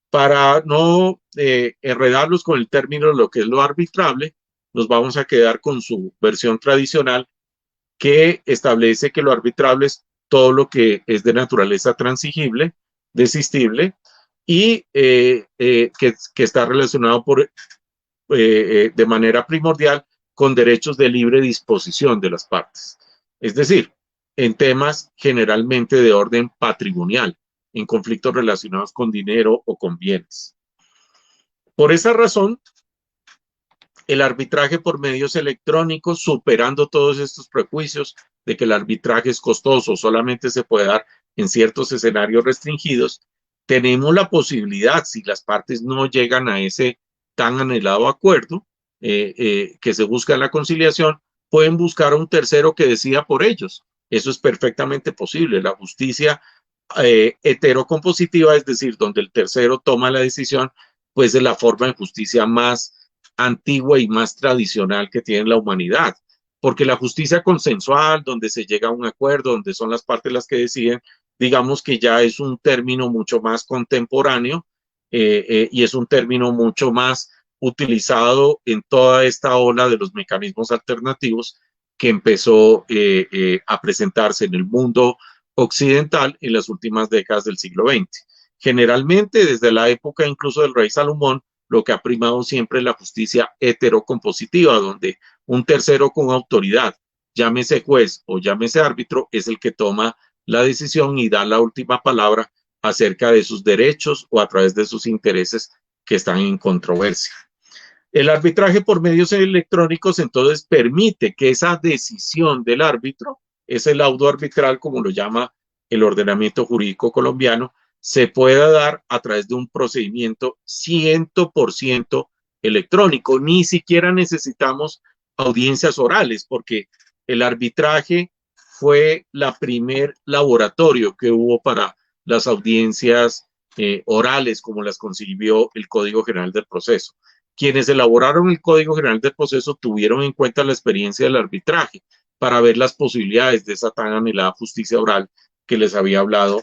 Para no enredarlos con el término de lo que es lo arbitrable, nos vamos a quedar con su versión tradicional que establece que lo arbitrable es todo lo que es de naturaleza transigible, desistible y que está relacionado de manera primordial con derechos de libre disposición de las partes. Es decir, en temas generalmente de orden patrimonial, en conflictos relacionados con dinero o con bienes. Por esa razón, el arbitraje por medios electrónicos, superando todos estos prejuicios de que el arbitraje es costoso, solamente se puede dar en ciertos escenarios restringidos, tenemos la posibilidad, si las partes no llegan a ese tan anhelado acuerdo que se busca en la conciliación, pueden buscar a un tercero que decida por ellos. Eso es perfectamente posible. La justicia heterocompositiva, es decir, donde el tercero toma la decisión, pues es la forma de justicia más antigua y más tradicional que tiene la humanidad. Porque la justicia consensual, donde se llega a un acuerdo, donde son las partes las que deciden, digamos que ya es un término mucho más contemporáneo y es un término mucho más utilizado en toda esta ola de los mecanismos alternativos que empezó a presentarse en el mundo occidental en las últimas décadas del siglo XX. Generalmente, desde la época incluso del rey Salomón, lo que ha primado siempre es la justicia heterocompositiva, donde un tercero con autoridad, llámese juez o llámese árbitro, es el que toma la decisión y da la última palabra acerca de sus derechos o a través de sus intereses que están en controversia. El arbitraje por medios electrónicos entonces permite que esa decisión del árbitro, ese laudo arbitral como lo llama el ordenamiento jurídico colombiano, se pueda dar a través de un procedimiento 100% electrónico. Ni siquiera necesitamos audiencias orales, porque el arbitraje fue la primer laboratorio que hubo para las audiencias orales, como las concibió el Código General del Proceso. Quienes elaboraron el Código General del Proceso tuvieron en cuenta la experiencia del arbitraje para ver las posibilidades de esa tan anhelada justicia oral que les había hablado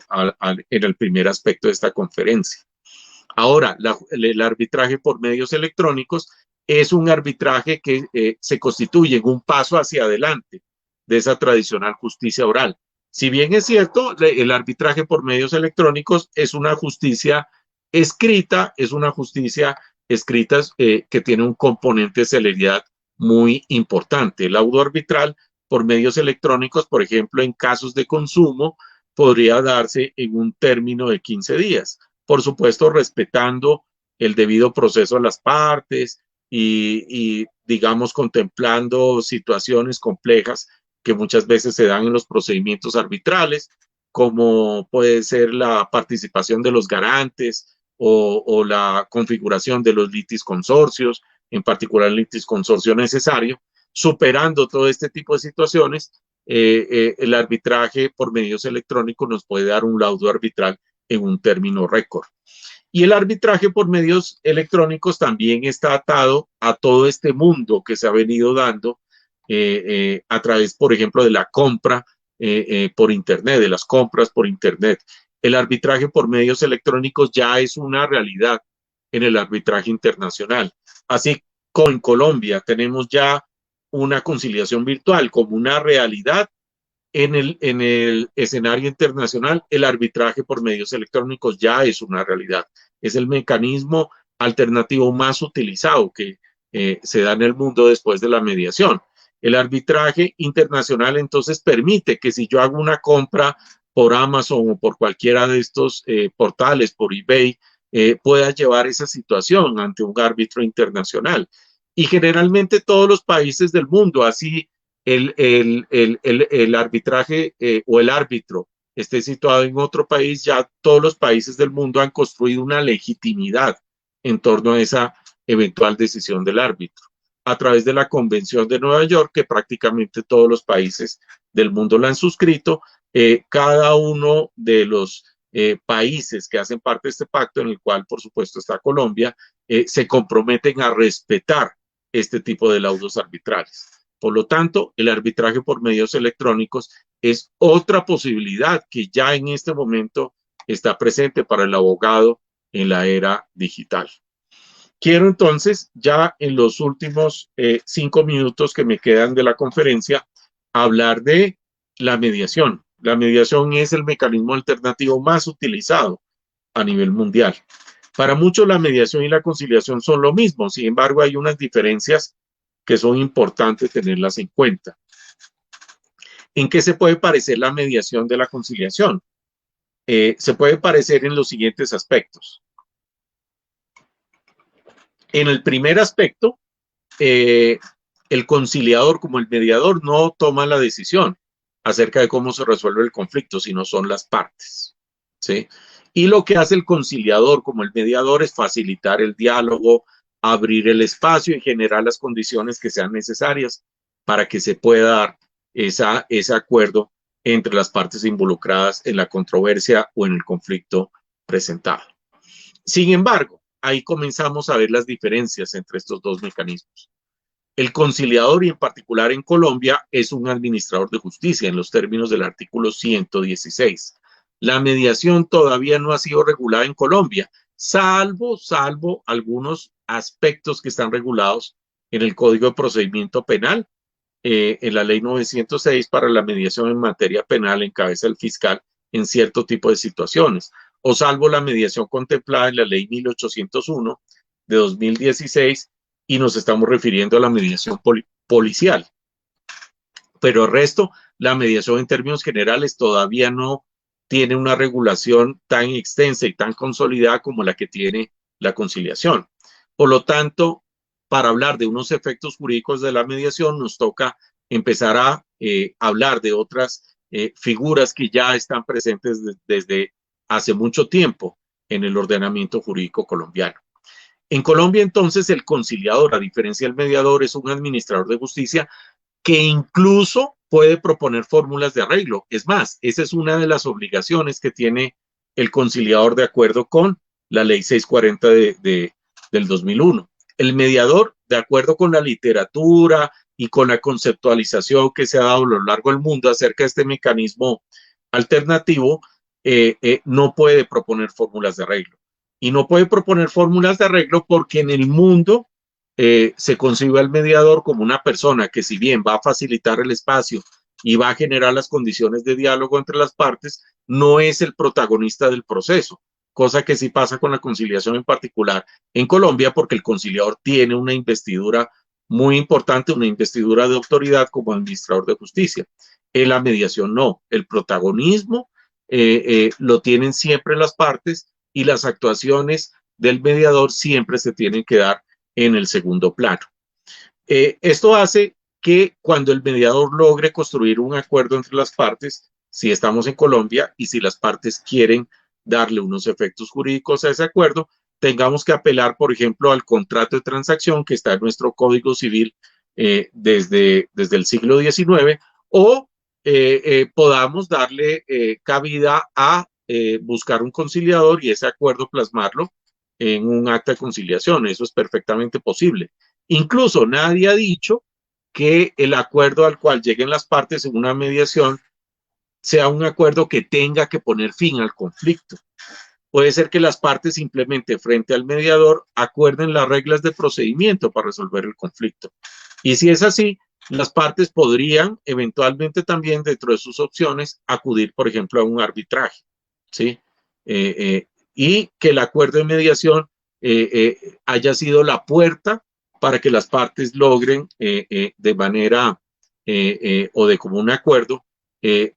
en el primer aspecto de esta conferencia. Ahora, el arbitraje por medios electrónicos es un arbitraje que se constituye en un paso hacia adelante de esa tradicional justicia oral. Si bien es cierto, el arbitraje por medios electrónicos es una justicia escrita, que tiene un componente de celeridad muy importante. El laudo arbitral por medios electrónicos, por ejemplo, en casos de consumo, podría darse en un término de 15 días. Por supuesto, respetando el debido proceso de las partes y digamos, contemplando situaciones complejas que muchas veces se dan en los procedimientos arbitrales, como puede ser la participación de los garantes o la configuración de los litis consorcios, en particular el litis consorcio necesario. Superando todo este tipo de situaciones, el arbitraje por medios electrónicos nos puede dar un laudo arbitral en un término récord. Y el arbitraje por medios electrónicos también está atado a todo este mundo que se ha venido dando a través, por ejemplo, de la compra por Internet, de las compras por Internet. El arbitraje por medios electrónicos ya es una realidad en el arbitraje internacional. Así como en Colombia tenemos ya una conciliación virtual como una realidad, en el escenario internacional, el arbitraje por medios electrónicos ya es una realidad. Es el mecanismo alternativo más utilizado que se da en el mundo después de la mediación. El arbitraje internacional entonces permite que si yo hago una compra por Amazon o por cualquiera de estos portales, por eBay, pueda llevar esa situación ante un árbitro internacional. Y generalmente todos los países del mundo, así el arbitraje o el árbitro esté situado en otro país, ya todos los países del mundo han construido una legitimidad en torno a esa eventual decisión del árbitro, a través de la Convención de Nueva York, que prácticamente todos los países del mundo la han suscrito. Cada uno de los países que hacen parte de este pacto, en el cual por supuesto está Colombia, se comprometen a respetar este tipo de laudos arbitrales. Por lo tanto, el arbitraje por medios electrónicos es otra posibilidad que ya en este momento está presente para el abogado en la era digital. Quiero entonces, ya en los últimos 5 minutos que me quedan de la conferencia, hablar de la mediación. La mediación es el mecanismo alternativo más utilizado a nivel mundial. Para muchos la mediación y la conciliación son lo mismo, sin embargo hay unas diferencias que son importantes tenerlas en cuenta. ¿En qué se puede parecer la mediación de la conciliación? Se puede parecer en los siguientes aspectos. En el primer aspecto, el conciliador como el mediador no toma la decisión acerca de cómo se resuelve el conflicto, sino son las partes, ¿sí? Y lo que hace el conciliador como el mediador es facilitar el diálogo, abrir el espacio y generar las condiciones que sean necesarias para que se pueda dar ese acuerdo entre las partes involucradas en la controversia o en el conflicto presentado. Sin embargo, ahí comenzamos a ver las diferencias entre estos dos mecanismos. El conciliador, y en particular en Colombia, es un administrador de justicia en los términos del artículo 116. La mediación todavía no ha sido regulada en Colombia, salvo algunos aspectos que están regulados en el Código de Procedimiento Penal, en la Ley 906 para la mediación en materia penal en cabeza del fiscal en cierto tipo de situaciones, o salvo la mediación contemplada en la Ley 1801 de 2016, y nos estamos refiriendo a la mediación policial. Pero el resto, la mediación en términos generales todavía no tiene una regulación tan extensa y tan consolidada como la que tiene la conciliación. Por lo tanto, para hablar de unos efectos jurídicos de la mediación, nos toca empezar a hablar de otras figuras que ya están presentes desde hace mucho tiempo en el ordenamiento jurídico colombiano. En Colombia, entonces, el conciliador, a diferencia del mediador, es un administrador de justicia que incluso puede proponer fórmulas de arreglo. Es más, esa es una de las obligaciones que tiene el conciliador de acuerdo con la ley 640 del 2001. El mediador, de acuerdo con la literatura y con la conceptualización que se ha dado a lo largo del mundo acerca de este mecanismo alternativo, no puede proponer fórmulas de arreglo. Y no puede proponer fórmulas de arreglo porque en el mundo se concibe al mediador como una persona que, si bien va a facilitar el espacio y va a generar las condiciones de diálogo entre las partes, no es el protagonista del proceso, cosa que sí pasa con la conciliación en particular en Colombia, porque el conciliador tiene una investidura muy importante, una investidura de autoridad como administrador de justicia. En la mediación no, el protagonismo lo tienen siempre las partes y las actuaciones del mediador siempre se tienen que dar en el segundo plano. Esto hace que cuando el mediador logre construir un acuerdo entre las partes, si estamos en Colombia y si las partes quieren darle unos efectos jurídicos a ese acuerdo, tengamos que apelar, por ejemplo, al contrato de transacción que está en nuestro Código Civil desde el siglo XIX, o podamos darle cabida a buscar un conciliador y ese acuerdo plasmarlo en un acta de conciliación. Eso es perfectamente posible. Incluso nadie ha dicho que el acuerdo al cual lleguen las partes en una mediación sea un acuerdo que tenga que poner fin al conflicto. Puede ser que las partes simplemente frente al mediador acuerden las reglas de procedimiento para resolver el conflicto. Y si es así, las partes podrían eventualmente también, dentro de sus opciones, acudir, por ejemplo, a un arbitraje, ¿sí? Y que el acuerdo de mediación haya sido la puerta para que las partes logren de manera o de común acuerdo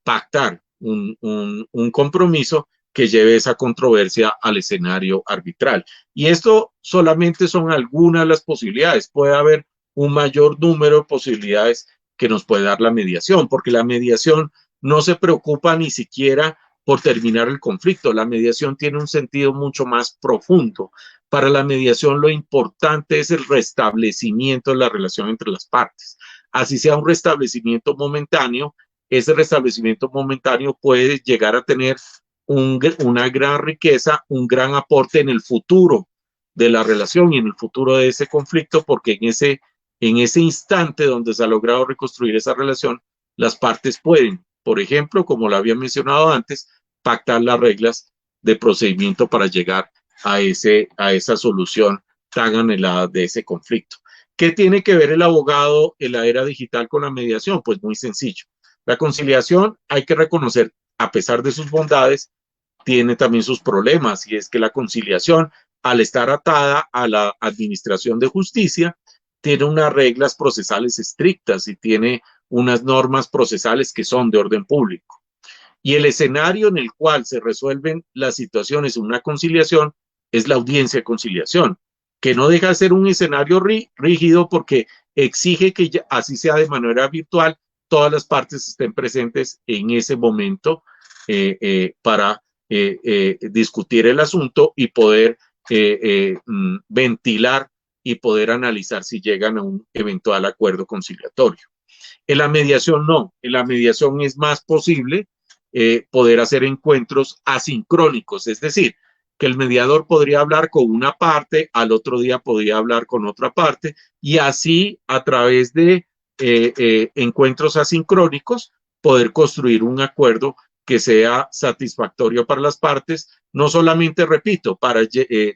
pactar un compromiso que lleve esa controversia al escenario arbitral. Y esto solamente son algunas de las posibilidades. Puede haber un mayor número de posibilidades que nos puede dar la mediación, porque la mediación no se preocupa ni siquiera por terminar el conflicto. La mediación tiene un sentido mucho más profundo. Para la mediación lo importante es el restablecimiento de la relación entre las partes. Así sea un restablecimiento momentáneo, ese restablecimiento momentáneo puede llegar a tener una gran riqueza, un gran aporte en el futuro de la relación y en el futuro de ese conflicto, porque en ese instante donde se ha logrado reconstruir esa relación, las partes pueden, por ejemplo, como lo había mencionado antes, pactar las reglas de procedimiento para llegar a esa solución tan anhelada de ese conflicto. ¿Qué tiene que ver el abogado en la era digital con la mediación? Pues muy sencillo. La conciliación, hay que reconocer, a pesar de sus bondades, tiene también sus problemas, y es que la conciliación, al estar atada a la administración de justicia, tiene unas reglas procesales estrictas y tiene unas normas procesales que son de orden público. Y el escenario en el cual se resuelven las situaciones en una conciliación es la audiencia de conciliación, que no deja de ser un escenario rígido porque exige que así sea de manera virtual, todas las partes estén presentes en ese momento para discutir el asunto y poder ventilar y poder analizar si llegan a un eventual acuerdo conciliatorio. En la mediación no, en la mediación es más posible poder hacer encuentros asincrónicos, es decir, que el mediador podría hablar con una parte, al otro día podría hablar con otra parte, y así a través de encuentros asincrónicos poder construir un acuerdo que sea satisfactorio para las partes, no solamente, repito, para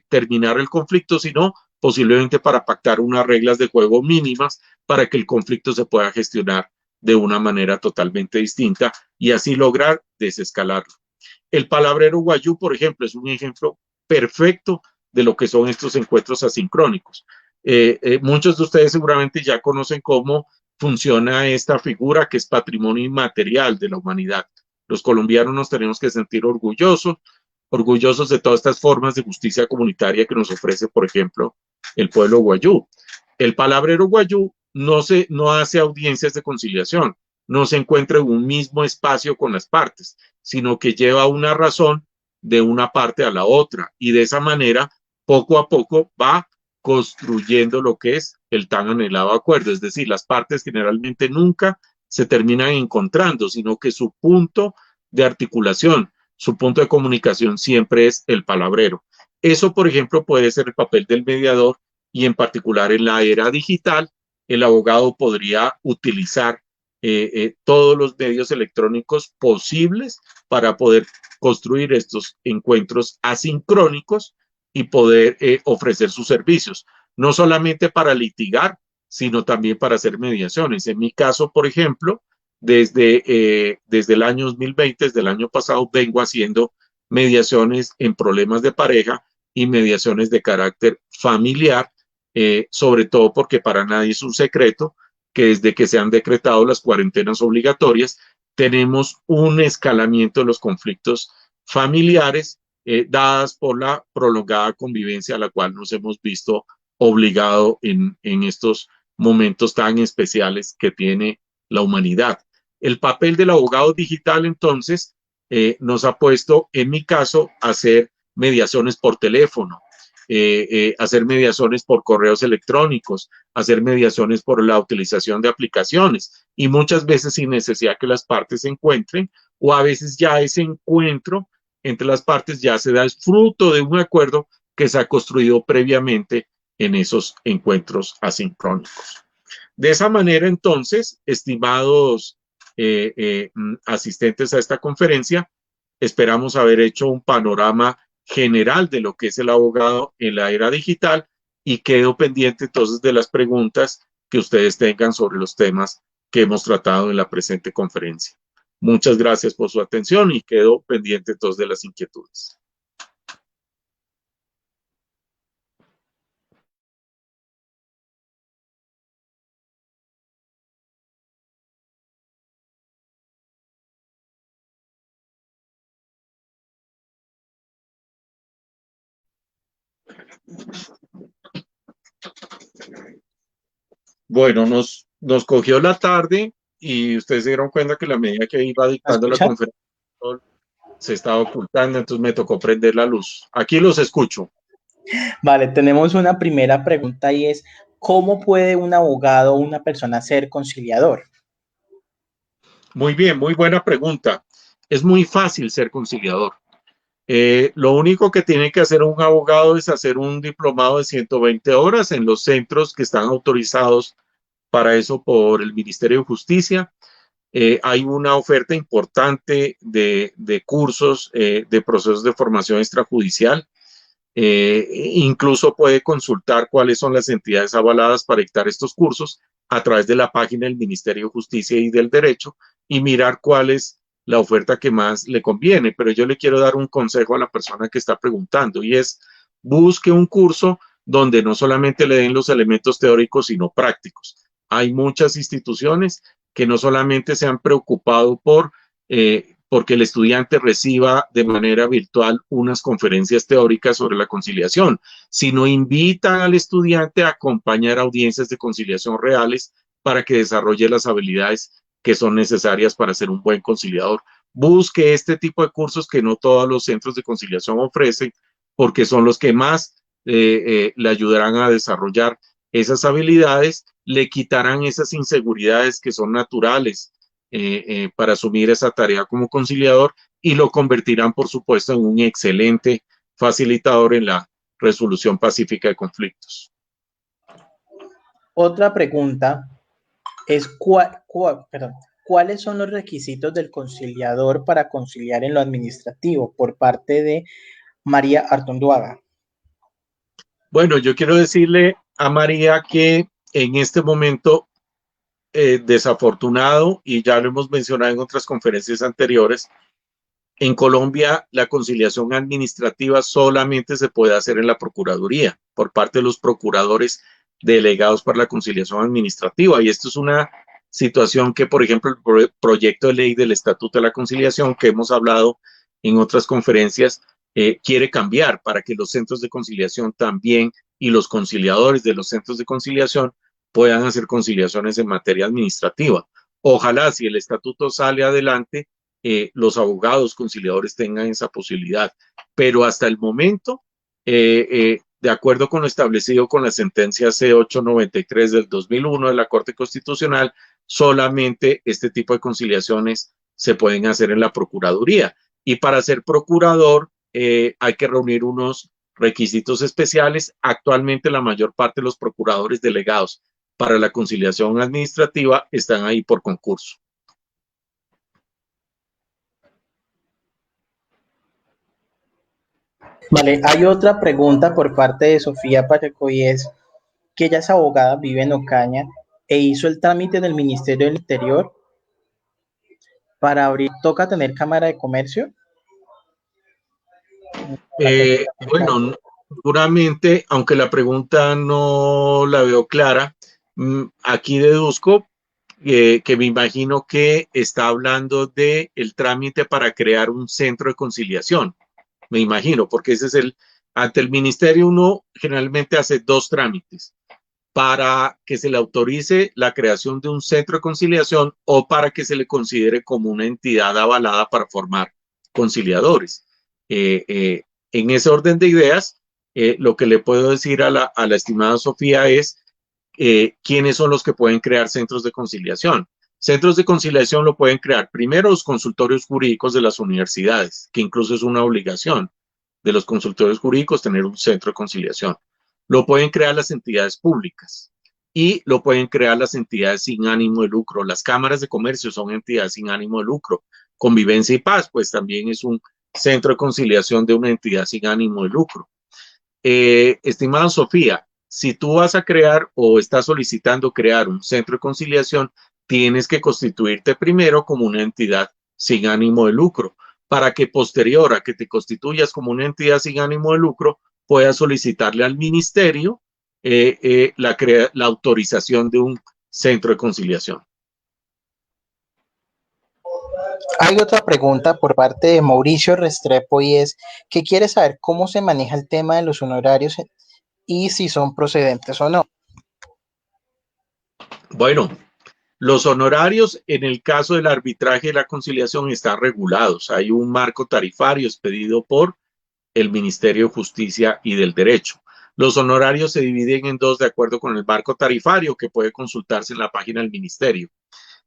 terminar el conflicto, sino posiblemente para pactar unas reglas de juego mínimas para que el conflicto se pueda gestionar de una manera totalmente distinta y así lograr desescalarlo. El palabrero guayú, por ejemplo, es un ejemplo perfecto de lo que son estos encuentros asincrónicos. Muchos de ustedes seguramente ya conocen cómo funciona esta figura que es patrimonio inmaterial de la humanidad. Los colombianos nos tenemos que sentir orgullosos de todas estas formas de justicia comunitaria que nos ofrece, por ejemplo, el pueblo guayú. El palabrero guayú no hace audiencias de conciliación, no se encuentra en un mismo espacio con las partes, sino que lleva una razón de una parte a la otra y de esa manera, poco a poco, va construyendo lo que es el tan anhelado acuerdo. Es decir, las partes generalmente nunca se terminan encontrando, sino que su punto de articulación, su punto de comunicación siempre es el palabrero. Eso, por ejemplo, puede ser el papel del mediador y en particular en la era digital, el abogado podría utilizar todos los medios electrónicos posibles para poder construir estos encuentros asincrónicos y poder ofrecer sus servicios, no solamente para litigar, sino también para hacer mediaciones. En mi caso, por ejemplo, desde el año 2020, desde el año pasado, vengo haciendo mediaciones en problemas de pareja y mediaciones de carácter familiar, sobre todo porque para nadie es un secreto que desde que se han decretado las cuarentenas obligatorias, tenemos un escalamiento de los conflictos familiares dadas por la prolongada convivencia a la cual nos hemos visto obligado en estos momentos tan especiales que tiene la humanidad. El papel del abogado digital, entonces, nos ha puesto, en mi caso, a hacer mediaciones por teléfono, hacer mediaciones por correos electrónicos, hacer mediaciones por la utilización de aplicaciones y muchas veces sin necesidad que las partes se encuentren o a veces ya ese encuentro entre las partes ya se da es fruto de un acuerdo que se ha construido previamente en esos encuentros asincrónicos. De esa manera, entonces, estimados asistentes a esta conferencia, esperamos haber hecho un panorama general de lo que es el abogado en la era digital y quedo pendiente entonces de las preguntas que ustedes tengan sobre los temas que hemos tratado en la presente conferencia. Muchas gracias por su atención y quedo pendiente entonces de las inquietudes. Bueno, nos cogió la tarde y ustedes se dieron cuenta que la medida que iba dictando la conferencia se estaba ocultando, entonces me tocó prender la luz. Aquí los escucho. Vale, tenemos una primera pregunta y es, ¿cómo puede un abogado o una persona ser conciliador? Muy bien, muy buena pregunta. Es muy fácil ser conciliador. Lo único que tiene que hacer un abogado es hacer un diplomado de 120 horas en los centros que están autorizados para eso por el Ministerio de Justicia. Hay una oferta importante de cursos, de procesos de formación extrajudicial. Incluso puede consultar cuáles son las entidades avaladas para dictar estos cursos a través de la página del Ministerio de Justicia y del Derecho y mirar cuál es la oferta que más le conviene. Pero yo le quiero dar un consejo a la persona que está preguntando y es busque un curso donde no solamente le den los elementos teóricos, sino prácticos. Hay muchas instituciones que no solamente se han preocupado porque el estudiante reciba de manera virtual unas conferencias teóricas sobre la conciliación, sino invitan al estudiante a acompañar audiencias de conciliación reales para que desarrolle las habilidades que son necesarias para ser un buen conciliador. Busque este tipo de cursos que no todos los centros de conciliación ofrecen, porque son los que más le ayudarán a desarrollar esas habilidades, le quitarán esas inseguridades que son naturales para asumir esa tarea como conciliador y lo convertirán, por supuesto, en un excelente facilitador en la resolución pacífica de conflictos. Otra pregunta es ¿cuáles son los requisitos del conciliador para conciliar en lo administrativo? Por parte de María Artonduaga. Bueno, yo quiero decirle a María que en este momento desafortunado, y ya lo hemos mencionado en otras conferencias anteriores, en Colombia la conciliación administrativa solamente se puede hacer en la Procuraduría por parte de los procuradores delegados para la conciliación administrativa. Y esto es una situación que, por ejemplo, el proyecto de ley del Estatuto de la Conciliación que hemos hablado en otras conferencias quiere cambiar para que los centros de conciliación también y los conciliadores de los centros de conciliación puedan hacer conciliaciones en materia administrativa. Ojalá, si el estatuto sale adelante, los abogados conciliadores tengan esa posibilidad. Pero hasta el momento, de acuerdo con lo establecido con la sentencia C893 del 2001 de la Corte Constitucional, solamente este tipo de conciliaciones se pueden hacer en la Procuraduría. Y para ser procurador hay que reunir unos requisitos especiales. Actualmente la mayor parte de los procuradores delegados para la conciliación administrativa están ahí por concurso. Vale, hay otra pregunta por parte de Sofía Pacheco y es que ella es abogada, vive en Ocaña e hizo el trámite del Ministerio del Interior para abrir, ¿toca tener cámara de comercio? Bueno, seguramente, aunque la pregunta no la veo clara, aquí deduzco que me imagino que está hablando de el trámite para crear un centro de conciliación. Me imagino, porque ese es ante el ministerio uno generalmente hace dos trámites: para que se le autorice la creación de un centro de conciliación o para que se le considere como una entidad avalada para formar conciliadores. En ese orden de ideas, lo que le puedo decir a la estimada Sofía es quiénes son los que pueden crear centros de conciliación. Centros de conciliación lo pueden crear primero los consultorios jurídicos de las universidades, que incluso es una obligación de los consultorios jurídicos tener un centro de conciliación. Lo pueden crear las entidades públicas y lo pueden crear las entidades sin ánimo de lucro. Las cámaras de comercio son entidades sin ánimo de lucro. Convivencia y Paz, pues también es un centro de conciliación de una entidad sin ánimo de lucro. Estimada Sofía, si tú vas a crear o estás solicitando crear un centro de conciliación, tienes que constituirte primero como una entidad sin ánimo de lucro, para que posterior a que te constituyas como una entidad sin ánimo de lucro, puedas solicitarle al ministerio la autorización de un centro de conciliación. Hay otra pregunta por parte de Mauricio Restrepo y es que quiere saber cómo se maneja el tema de los honorarios y si son procedentes o no. Bueno, los honorarios en el caso del arbitraje y la conciliación están regulados. Hay un marco tarifario expedido por el Ministerio de Justicia y del Derecho. Los honorarios se dividen en dos de acuerdo con el marco tarifario que puede consultarse en la página del Ministerio.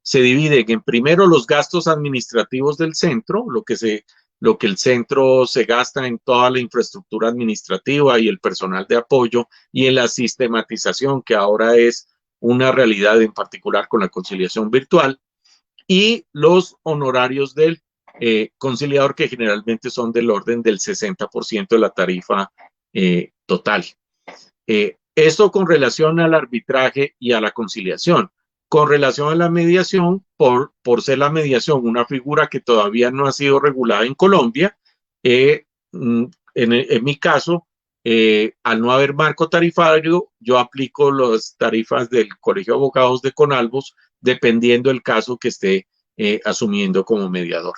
Se dividen en primero los gastos administrativos del centro, lo que el centro se gasta en toda la infraestructura administrativa y el personal de apoyo y en la sistematización que ahora es una realidad en particular con la conciliación virtual, y los honorarios del conciliador que generalmente son del orden del 60% de la tarifa total. Esto con relación al arbitraje y a la conciliación. Con relación a la mediación, por ser la mediación una figura que todavía no ha sido regulada en Colombia, en mi caso, al no haber marco tarifario, yo aplico las tarifas del Colegio de Abogados de Conalvos, dependiendo del caso que esté asumiendo como mediador.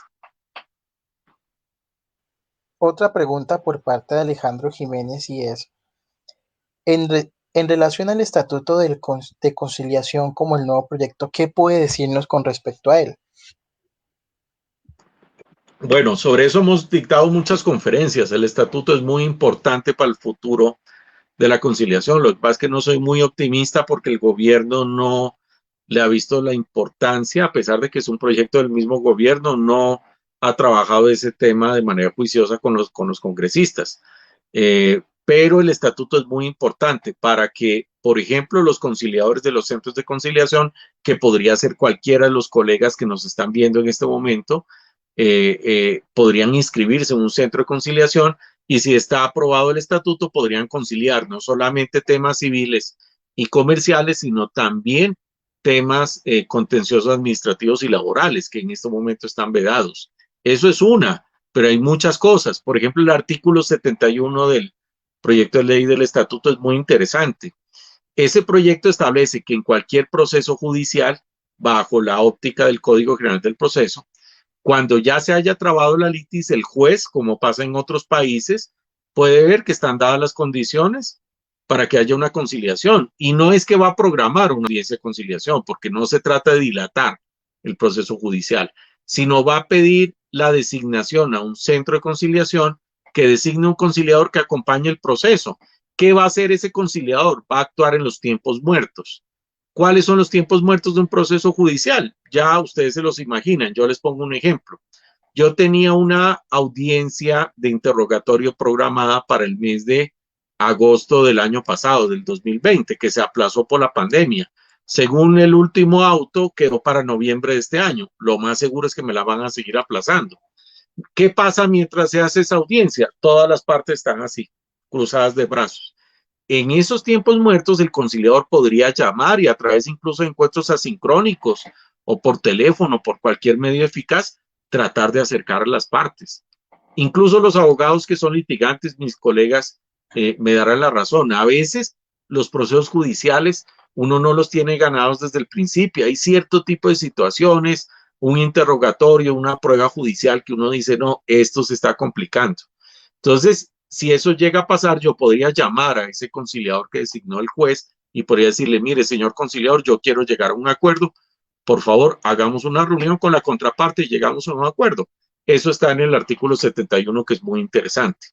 Otra pregunta por parte de Alejandro Jiménez y es, en relación al Estatuto de Conciliación como el nuevo proyecto, ¿qué puede decirnos con respecto a él? Bueno, sobre eso hemos dictado muchas conferencias. El estatuto es muy importante para el futuro de la conciliación. Lo que pasa es que no soy muy optimista porque el gobierno no le ha visto la importancia, a pesar de que es un proyecto del mismo gobierno, no ha trabajado ese tema de manera juiciosa con los congresistas. Pero el estatuto es muy importante para que, por ejemplo, los conciliadores de los centros de conciliación, que podría ser cualquiera de los colegas que nos están viendo en este momento, podrían inscribirse en un centro de conciliación y si está aprobado el estatuto podrían conciliar no solamente temas civiles y comerciales, sino también temas contenciosos administrativos y laborales que en este momento están vedados. Eso es una, pero hay muchas cosas. Por ejemplo, el artículo 71 del proyecto de ley del estatuto es muy interesante. Ese proyecto establece que en cualquier proceso judicial, bajo la óptica del Código General del Proceso, cuando ya se haya trabado la litis, el juez, como pasa en otros países, puede ver que están dadas las condiciones para que haya una conciliación. Y no es que va a programar una audiencia de conciliación, porque no se trata de dilatar, el proceso judicial, sino va a pedir la designación a un centro de conciliación que designe un conciliador que acompañe el proceso. ¿Qué va a hacer ese conciliador? Va a actuar en los tiempos muertos. ¿Cuáles son los tiempos muertos de un proceso judicial? Ya ustedes se los imaginan. Yo les pongo un ejemplo. Yo tenía una audiencia de interrogatorio programada para el mes de agosto del año pasado, del 2020, que se aplazó por la pandemia. Según el último auto, quedó para noviembre de este año. Lo más seguro es que me la van a seguir aplazando. ¿Qué pasa mientras se hace esa audiencia? Todas las partes están así, cruzadas de brazos. En esos tiempos muertos, el conciliador podría llamar y a través incluso de encuentros asincrónicos o por teléfono, por cualquier medio eficaz, tratar de acercar a las partes. Incluso los abogados que son litigantes, mis colegas, me darán la razón. A veces los procesos judiciales uno no los tiene ganados desde el principio. Hay cierto tipo de situaciones, un interrogatorio, una prueba judicial que uno dice, no, esto se está complicando. Entonces, si eso llega a pasar, yo podría llamar a ese conciliador que designó el juez y podría decirle, mire, señor conciliador, yo quiero llegar a un acuerdo. Por favor, hagamos una reunión con la contraparte y llegamos a un acuerdo. Eso está en el artículo 71, que es muy interesante.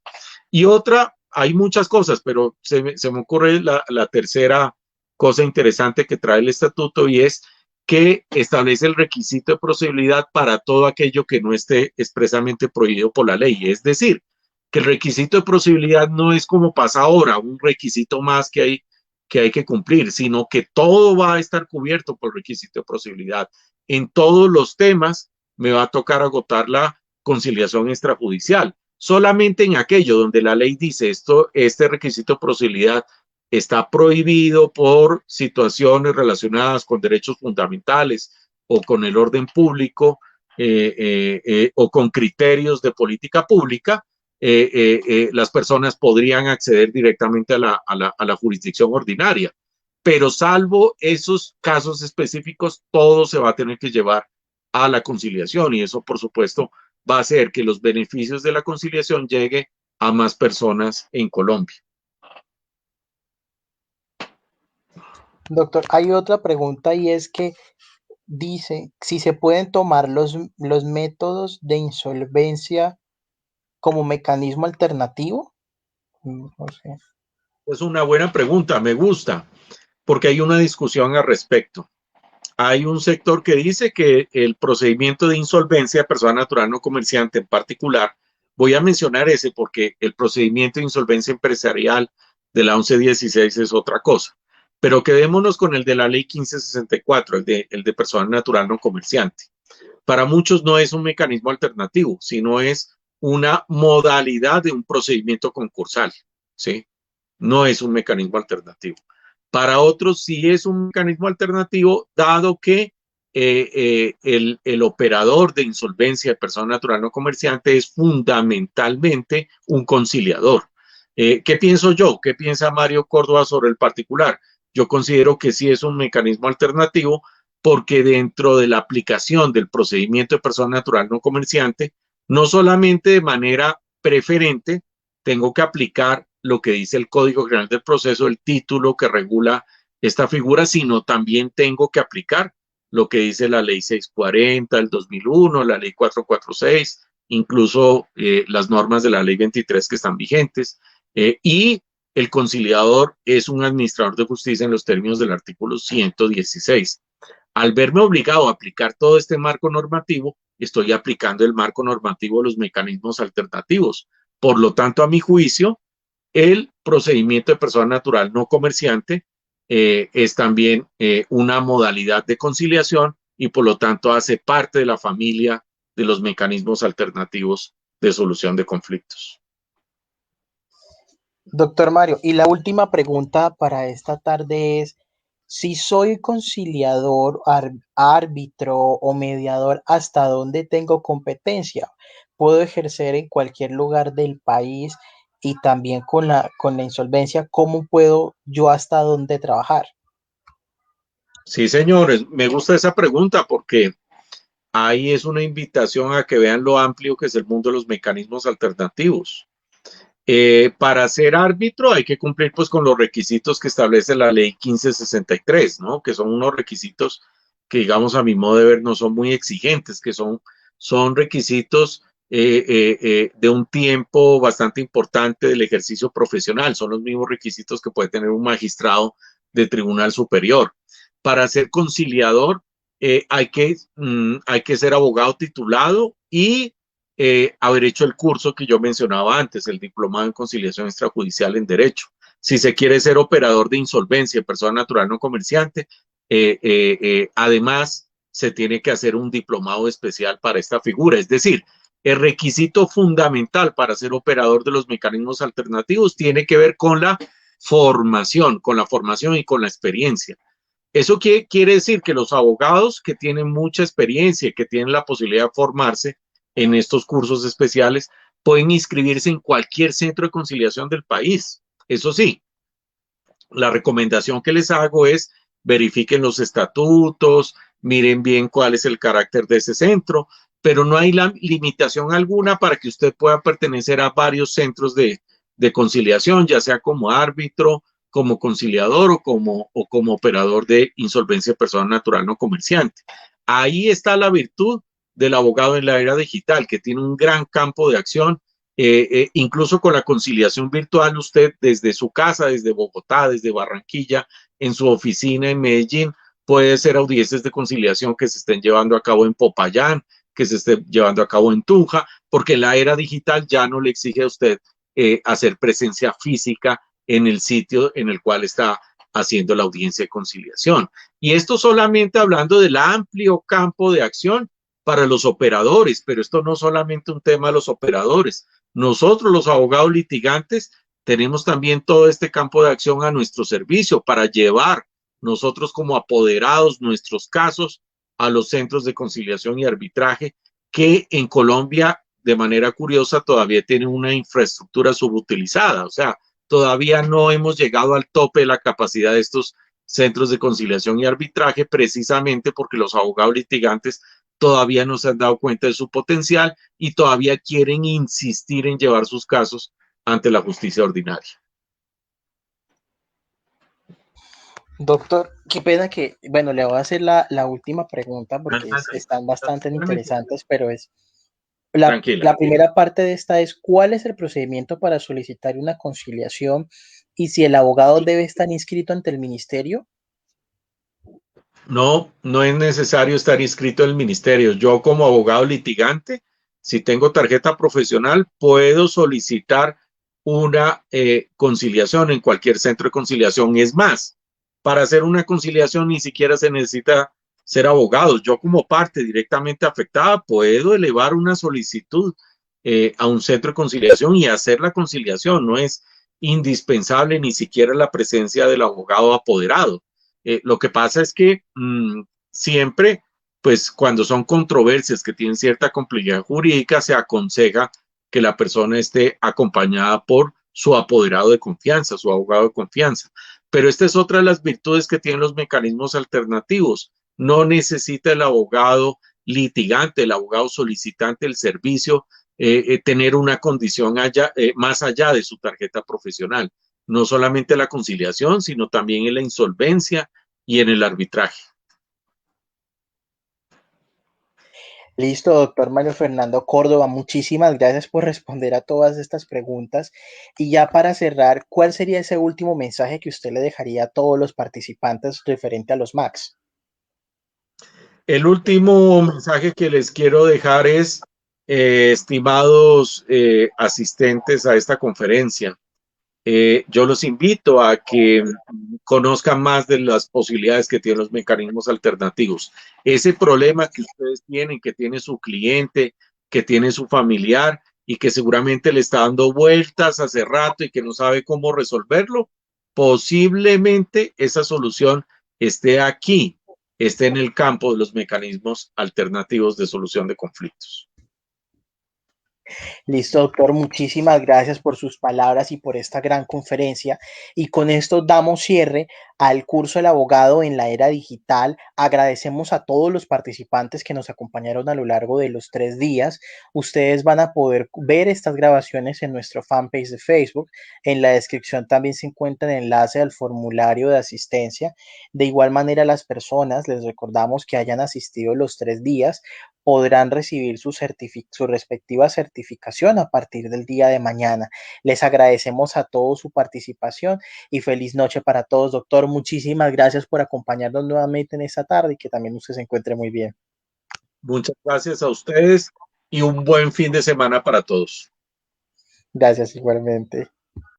Y otra, hay muchas cosas, pero se me ocurre la tercera cosa interesante que trae el estatuto y es que establece el requisito de procedibilidad para todo aquello que no esté expresamente prohibido por la ley. Es decir, que el requisito de procedibilidad no es como pasa ahora, un requisito más que hay que cumplir, sino que todo va a estar cubierto por el requisito de procedibilidad. En todos los temas me va a tocar agotar la conciliación extrajudicial. Solamente en aquello donde la ley dice este requisito de procedibilidad está prohibido por situaciones relacionadas con derechos fundamentales o con el orden público o con criterios de política pública, las personas podrían acceder directamente a la jurisdicción ordinaria. Pero salvo esos casos específicos, todo se va a tener que llevar a la conciliación y eso, por supuesto, va a hacer que los beneficios de la conciliación lleguen a más personas en Colombia. Doctor, hay otra pregunta y es que dice si se pueden tomar los métodos de insolvencia como mecanismo alternativo. No sé. Es una buena pregunta, me gusta, porque hay una discusión al respecto. Hay un sector que dice que el procedimiento de insolvencia de persona natural no comerciante en particular, voy a mencionar ese porque el procedimiento de insolvencia empresarial de la 1116 es otra cosa. Pero quedémonos con el de la ley 1564, el de persona natural no comerciante. Para muchos no es un mecanismo alternativo, sino es una modalidad de un procedimiento concursal, ¿sí? No es un mecanismo alternativo. Para otros sí es un mecanismo alternativo, dado que el operador de insolvencia de persona natural no comerciante es fundamentalmente un conciliador. ¿Qué pienso yo? ¿Qué piensa Mario Córdoba sobre el particular? Yo considero que sí es un mecanismo alternativo porque dentro de la aplicación del procedimiento de persona natural no comerciante, no solamente de manera preferente, tengo que aplicar lo que dice el Código General del Proceso, el título que regula esta figura, sino también tengo que aplicar lo que dice la Ley 640 del 2001, la Ley 446, incluso las normas de la Ley 23 que están vigentes, y el conciliador es un administrador de justicia en los términos del artículo 116. Al verme obligado a aplicar todo este marco normativo, estoy aplicando el marco normativo de los mecanismos alternativos. Por lo tanto, a mi juicio, el procedimiento de persona natural no comerciante es también una modalidad de conciliación y por lo tanto hace parte de la familia de los mecanismos alternativos de solución de conflictos. Doctor Mario, y la última pregunta para esta tarde es, si soy conciliador, árbitro o mediador, ¿hasta dónde tengo competencia? ¿Puedo ejercer en cualquier lugar del país? Y también con la insolvencia, ¿cómo puedo yo hasta dónde trabajar? Sí, señores, me gusta esa pregunta porque ahí es una invitación a que vean lo amplio que es el mundo de los mecanismos alternativos. Para ser árbitro hay que cumplir pues con los requisitos que establece la ley 1563, ¿no? Que son unos requisitos que digamos a mi modo de ver no son muy exigentes, que son requisitos de un tiempo bastante importante del ejercicio profesional, son los mismos requisitos que puede tener un magistrado de tribunal superior. Para ser conciliador hay que ser abogado titulado y haber hecho el curso que yo mencionaba antes, el diplomado en conciliación extrajudicial en derecho. Si se quiere ser operador de insolvencia, persona natural no comerciante, además se tiene que hacer un diplomado especial para esta figura. Es decir, el requisito fundamental para ser operador de los mecanismos alternativos tiene que ver con la formación y con la experiencia. Eso quiere decir que los abogados que tienen mucha experiencia y que tienen la posibilidad de formarse en estos cursos especiales pueden inscribirse en cualquier centro de conciliación del país. Eso sí, la recomendación que les hago es verifiquen los estatutos, miren bien cuál es el carácter de ese centro, pero no hay limitación alguna para que usted pueda pertenecer a varios centros de conciliación, ya sea como árbitro, como conciliador o como operador de insolvencia de persona natural no comerciante. Ahí está la virtud del abogado en la era digital, que tiene un gran campo de acción. Incluso con la conciliación virtual, usted desde su casa, desde Bogotá, desde Barranquilla, en su oficina en Medellín, puede hacer audiencias de conciliación que se estén llevando a cabo en Popayán, que se esté llevando a cabo en Tunja, porque la era digital ya no le exige a usted hacer presencia física en el sitio en el cual está haciendo la audiencia de conciliación. Y esto solamente hablando del amplio campo de acción para los operadores, pero esto no solamente un tema de los operadores. Nosotros, los abogados litigantes, tenemos también todo este campo de acción a nuestro servicio para llevar nosotros como apoderados nuestros casos a los centros de conciliación y arbitraje que en Colombia, de manera curiosa, todavía tienen una infraestructura subutilizada. O sea, todavía no hemos llegado al tope de la capacidad de estos centros de conciliación y arbitraje precisamente porque los abogados litigantes todavía no se han dado cuenta de su potencial y todavía quieren insistir en llevar sus casos ante la justicia ordinaria. Doctor, qué pena que, bueno, le voy a hacer la última pregunta porque están bastante interesantes, pero es la primera parte de esta es ¿cuál es el procedimiento para solicitar una conciliación y si el abogado debe estar inscrito ante el ministerio? No, no es necesario estar inscrito en el ministerio. Yo como abogado litigante, si tengo tarjeta profesional, puedo solicitar una conciliación en cualquier centro de conciliación. Es más, para hacer una conciliación ni siquiera se necesita ser abogado. Yo como parte directamente afectada puedo elevar una solicitud a un centro de conciliación y hacer la conciliación. No es indispensable ni siquiera la presencia del abogado apoderado. Lo que pasa es que siempre, pues cuando son controversias que tienen cierta complejidad jurídica, se aconseja que la persona esté acompañada por su apoderado de confianza, su abogado de confianza. Pero esta es otra de las virtudes que tienen los mecanismos alternativos. No necesita el abogado litigante, el abogado solicitante del servicio, tener una condición más allá de su tarjeta profesional. No solamente la conciliación, sino también en la insolvencia y en el arbitraje. Listo, doctor Mario Fernando Córdoba, muchísimas gracias por responder a todas estas preguntas. Y ya para cerrar, ¿cuál sería ese último mensaje que usted le dejaría a todos los participantes referente a los MACs? El último mensaje que les quiero dejar es, estimados asistentes a esta conferencia, yo los invito a que conozcan más de las posibilidades que tienen los mecanismos alternativos. Ese problema que ustedes tienen, que tiene su cliente, que tiene su familiar y que seguramente le está dando vueltas hace rato y que no sabe cómo resolverlo, posiblemente esa solución esté aquí, esté en el campo de los mecanismos alternativos de solución de conflictos. Listo, doctor, muchísimas gracias por sus palabras y por esta gran conferencia. Y con esto damos cierre al curso del abogado en la era digital. Agradecemos a todos los participantes que nos acompañaron a lo largo de los 3 días. Ustedes van a poder ver estas grabaciones en nuestro fanpage de Facebook. En la descripción también se encuentra el enlace al formulario de asistencia. De igual manera, las personas, les recordamos que hayan asistido los 3 días, podrán recibir su respectiva certificación a partir del día de mañana. Les agradecemos a todos su participación y feliz noche para todos, doctor. Muchísimas gracias por acompañarnos nuevamente en esta tarde y que también usted se encuentre muy bien. Muchas gracias a ustedes y un buen fin de semana para todos. Gracias igualmente.